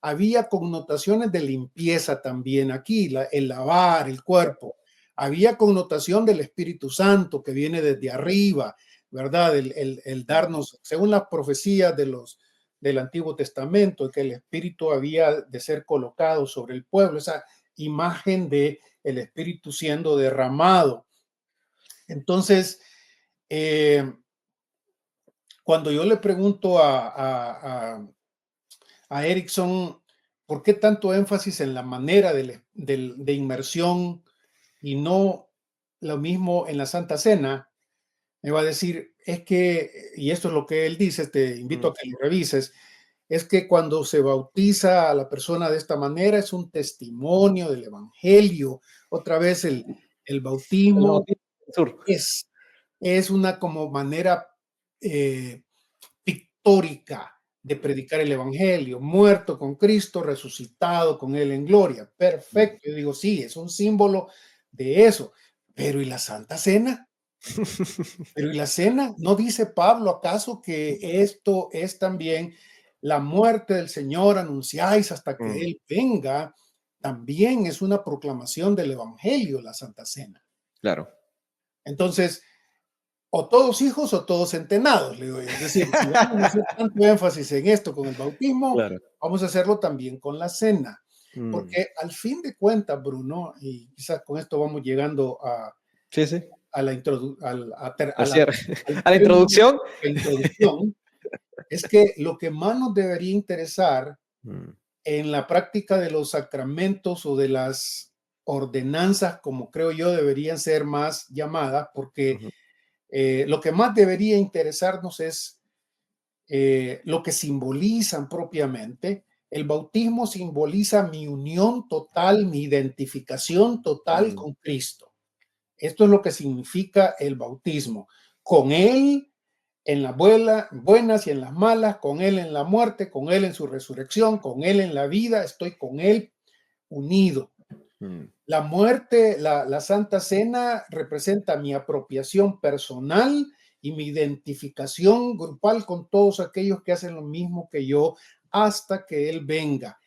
Speaker 2: Había connotaciones de limpieza también aquí, el lavar el cuerpo. Había connotación del Espíritu Santo que viene desde arriba, ¿verdad? El darnos, según las profecías del Antiguo Testamento, que el Espíritu había de ser colocado sobre el pueblo, esa imagen de el Espíritu siendo derramado. Entonces, cuando yo le pregunto a Erickson, ¿por qué tanto énfasis en la manera de inmersión y no lo mismo en la Santa Cena? Me va a decir, es que, y esto es lo que él dice, te invito a que lo revises, es que cuando se bautiza a la persona de esta manera es un testimonio del Evangelio. Otra vez el bautismo es, es una como manera pictórica de predicar el Evangelio, muerto con Cristo, resucitado con Él en gloria. Perfecto. Yo digo, sí, es un símbolo de eso. Pero ¿y la Santa Cena? Pero ¿y la cena? ¿No dice Pablo acaso que esto es también la muerte del Señor anunciáis hasta que Él venga? También es una proclamación del Evangelio, la Santa Cena.
Speaker 1: Claro.
Speaker 2: Entonces, o todos hijos o todos centenados, le digo yo. Es decir, si vamos a hacer tanto énfasis en esto con el bautismo,
Speaker 1: Claro.
Speaker 2: vamos a hacerlo también con la cena. Porque al fin de cuentas, Bruno, y quizás con esto vamos llegando
Speaker 1: Sí, sí.
Speaker 2: a la,
Speaker 1: A la introducción.
Speaker 2: la introducción, es que lo que más nos debería interesar en la práctica de los sacramentos o de las ordenanzas, como creo yo deberían ser más llamadas, porque lo que más debería interesarnos es lo que simbolizan propiamente. El bautismo simboliza mi unión total, mi identificación total con Cristo. Esto es lo que significa el bautismo. Con Él en las buenas y en las malas, con Él en la muerte, con Él en su resurrección, con Él en la vida, estoy con Él unido. La muerte, la Santa Cena representa mi apropiación personal y mi identificación grupal con todos aquellos que hacen lo mismo que yo hasta que Él venga.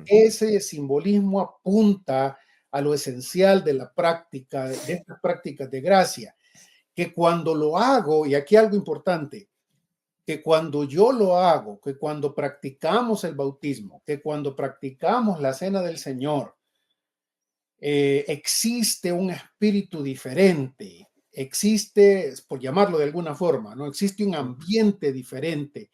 Speaker 2: Ese simbolismo apunta a lo esencial de la práctica, de estas prácticas de gracia, que cuando lo hago, y aquí algo importante, que cuando yo lo hago, que cuando practicamos el bautismo, que cuando practicamos la cena del Señor, existe un espíritu diferente, existe, por llamarlo de alguna forma, ¿no? Existe un ambiente diferente,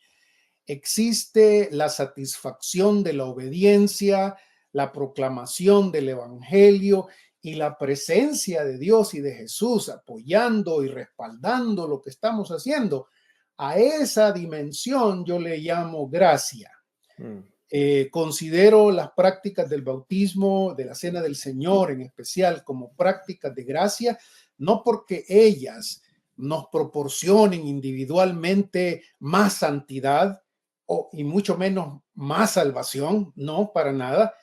Speaker 2: existe la satisfacción de la obediencia, la proclamación del Evangelio y la presencia de Dios y de Jesús apoyando y respaldando lo que estamos haciendo. A esa dimensión yo le llamo gracia. Considero las prácticas del bautismo, de la cena del Señor en especial, como prácticas de gracia, no porque ellas nos proporcionen individualmente más santidad y mucho menos más salvación, no, para nada,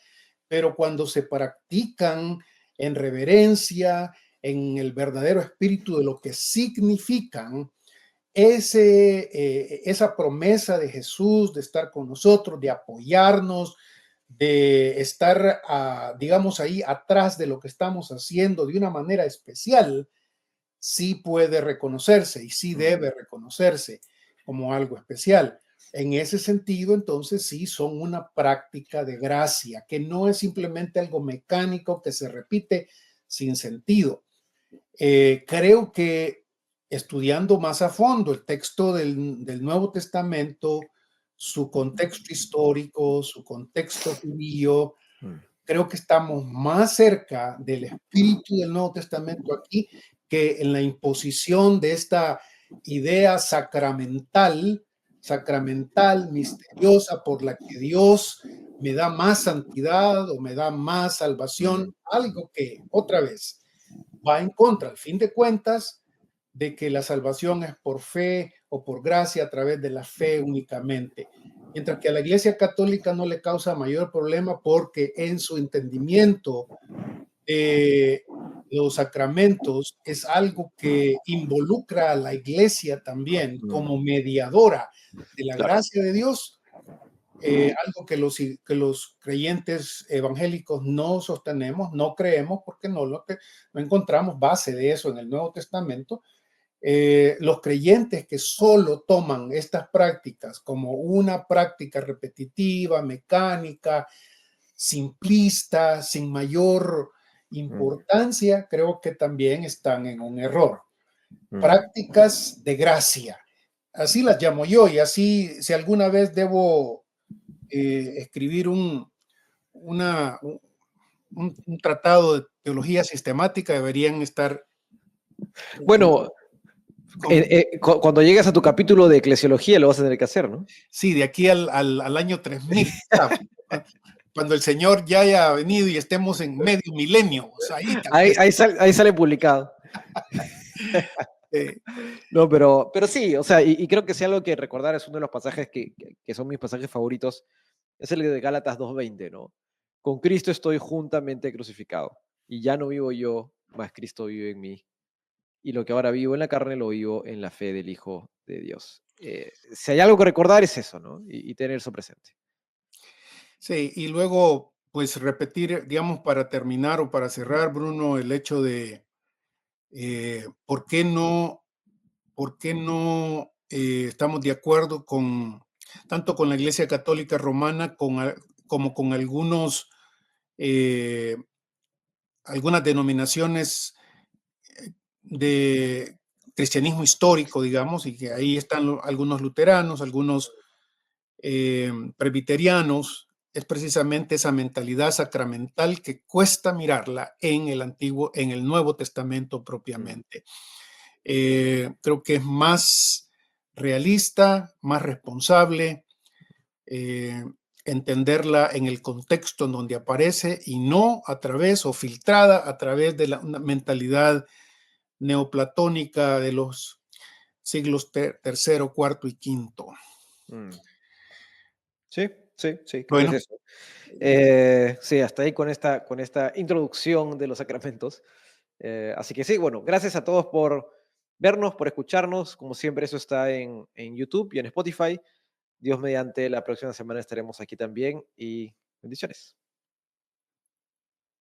Speaker 2: pero cuando se practican en reverencia, en el verdadero espíritu de lo que significan, esa promesa de Jesús de estar con nosotros, de apoyarnos, de estar, digamos, ahí atrás de lo que estamos haciendo de una manera especial, sí puede reconocerse y sí debe reconocerse. como algo especial. En ese sentido, entonces sí son una práctica de gracia, que no es simplemente algo mecánico que se repite sin sentido. Creo que estudiando más a fondo el texto del Nuevo Testamento, su contexto histórico, su contexto judío,
Speaker 1: Mm.
Speaker 2: creo que estamos más cerca del espíritu del Nuevo Testamento aquí que en la imposición de esta idea sacramental, misteriosa, por la que Dios me da más santidad o me da más salvación, algo que otra vez va en contra, al fin de cuentas, de que la salvación es por fe o por gracia a través de la fe únicamente. Mientras que a la Iglesia Católica no le causa mayor problema porque en su entendimiento los sacramentos es algo que involucra a la Iglesia también
Speaker 1: Mm.
Speaker 2: como mediadora de la
Speaker 1: Claro.
Speaker 2: gracia de Dios, algo que los creyentes evangélicos no sostenemos, no creemos, porque no encontramos base de eso en el Nuevo Testamento. Los creyentes que solo toman estas prácticas como una práctica repetitiva, mecánica, simplista, sin mayor
Speaker 1: Mm.
Speaker 2: importancia, creo que también están en un error.
Speaker 1: Mm.
Speaker 2: Prácticas de gracia, así las llamo yo, y así si alguna vez debo escribir una, un tratado de teología sistemática, deberían estar
Speaker 1: Bueno,
Speaker 2: con,
Speaker 1: cuando llegues a tu capítulo de eclesiología lo vas a tener que hacer, ¿no?
Speaker 2: sí, de aquí al año 3000, cuando el Señor ya haya venido y estemos en medio milenio, o sea, ahí tal
Speaker 1: Ahí,
Speaker 2: vez.
Speaker 1: ahí sale publicado.
Speaker 2: eh,
Speaker 1: No, pero sí, o sea, y creo que si algo que recordar es uno de los pasajes que son mis pasajes favoritos, es el de Gálatas 2:20, ¿no? Con Cristo estoy juntamente crucificado, y ya no vivo yo, mas Cristo vive en mí, y lo que ahora vivo en la carne lo vivo en la fe del Hijo de Dios. Si hay algo que recordar es eso, ¿no? Y tener eso presente.
Speaker 2: sí, y luego, pues repetir, digamos, para terminar o para cerrar, Bruno, el hecho de por qué no estamos de acuerdo con tanto con la Iglesia Católica Romana como con eh, algunas denominaciones de cristianismo histórico, digamos, y que ahí están algunos luteranos, algunos presbiterianos, es precisamente esa mentalidad sacramental que cuesta mirarla en el Nuevo Testamento
Speaker 1: Mm.
Speaker 2: propiamente. Creo que es más realista, más responsable, eh, entenderla en el contexto en donde aparece y no a través o filtrada a través de una mentalidad neoplatónica de los siglos tercero, cuarto y quinto.
Speaker 1: Mm. Sí, sí, sí, creo que es
Speaker 2: Bueno,
Speaker 1: eso. Sí, hasta ahí con esta introducción de los sacramentos. Así que sí, bueno, gracias a todos por vernos, por escucharnos. Como siempre, eso está en YouTube y en Spotify. Dios mediante, la próxima semana estaremos aquí también y bendiciones.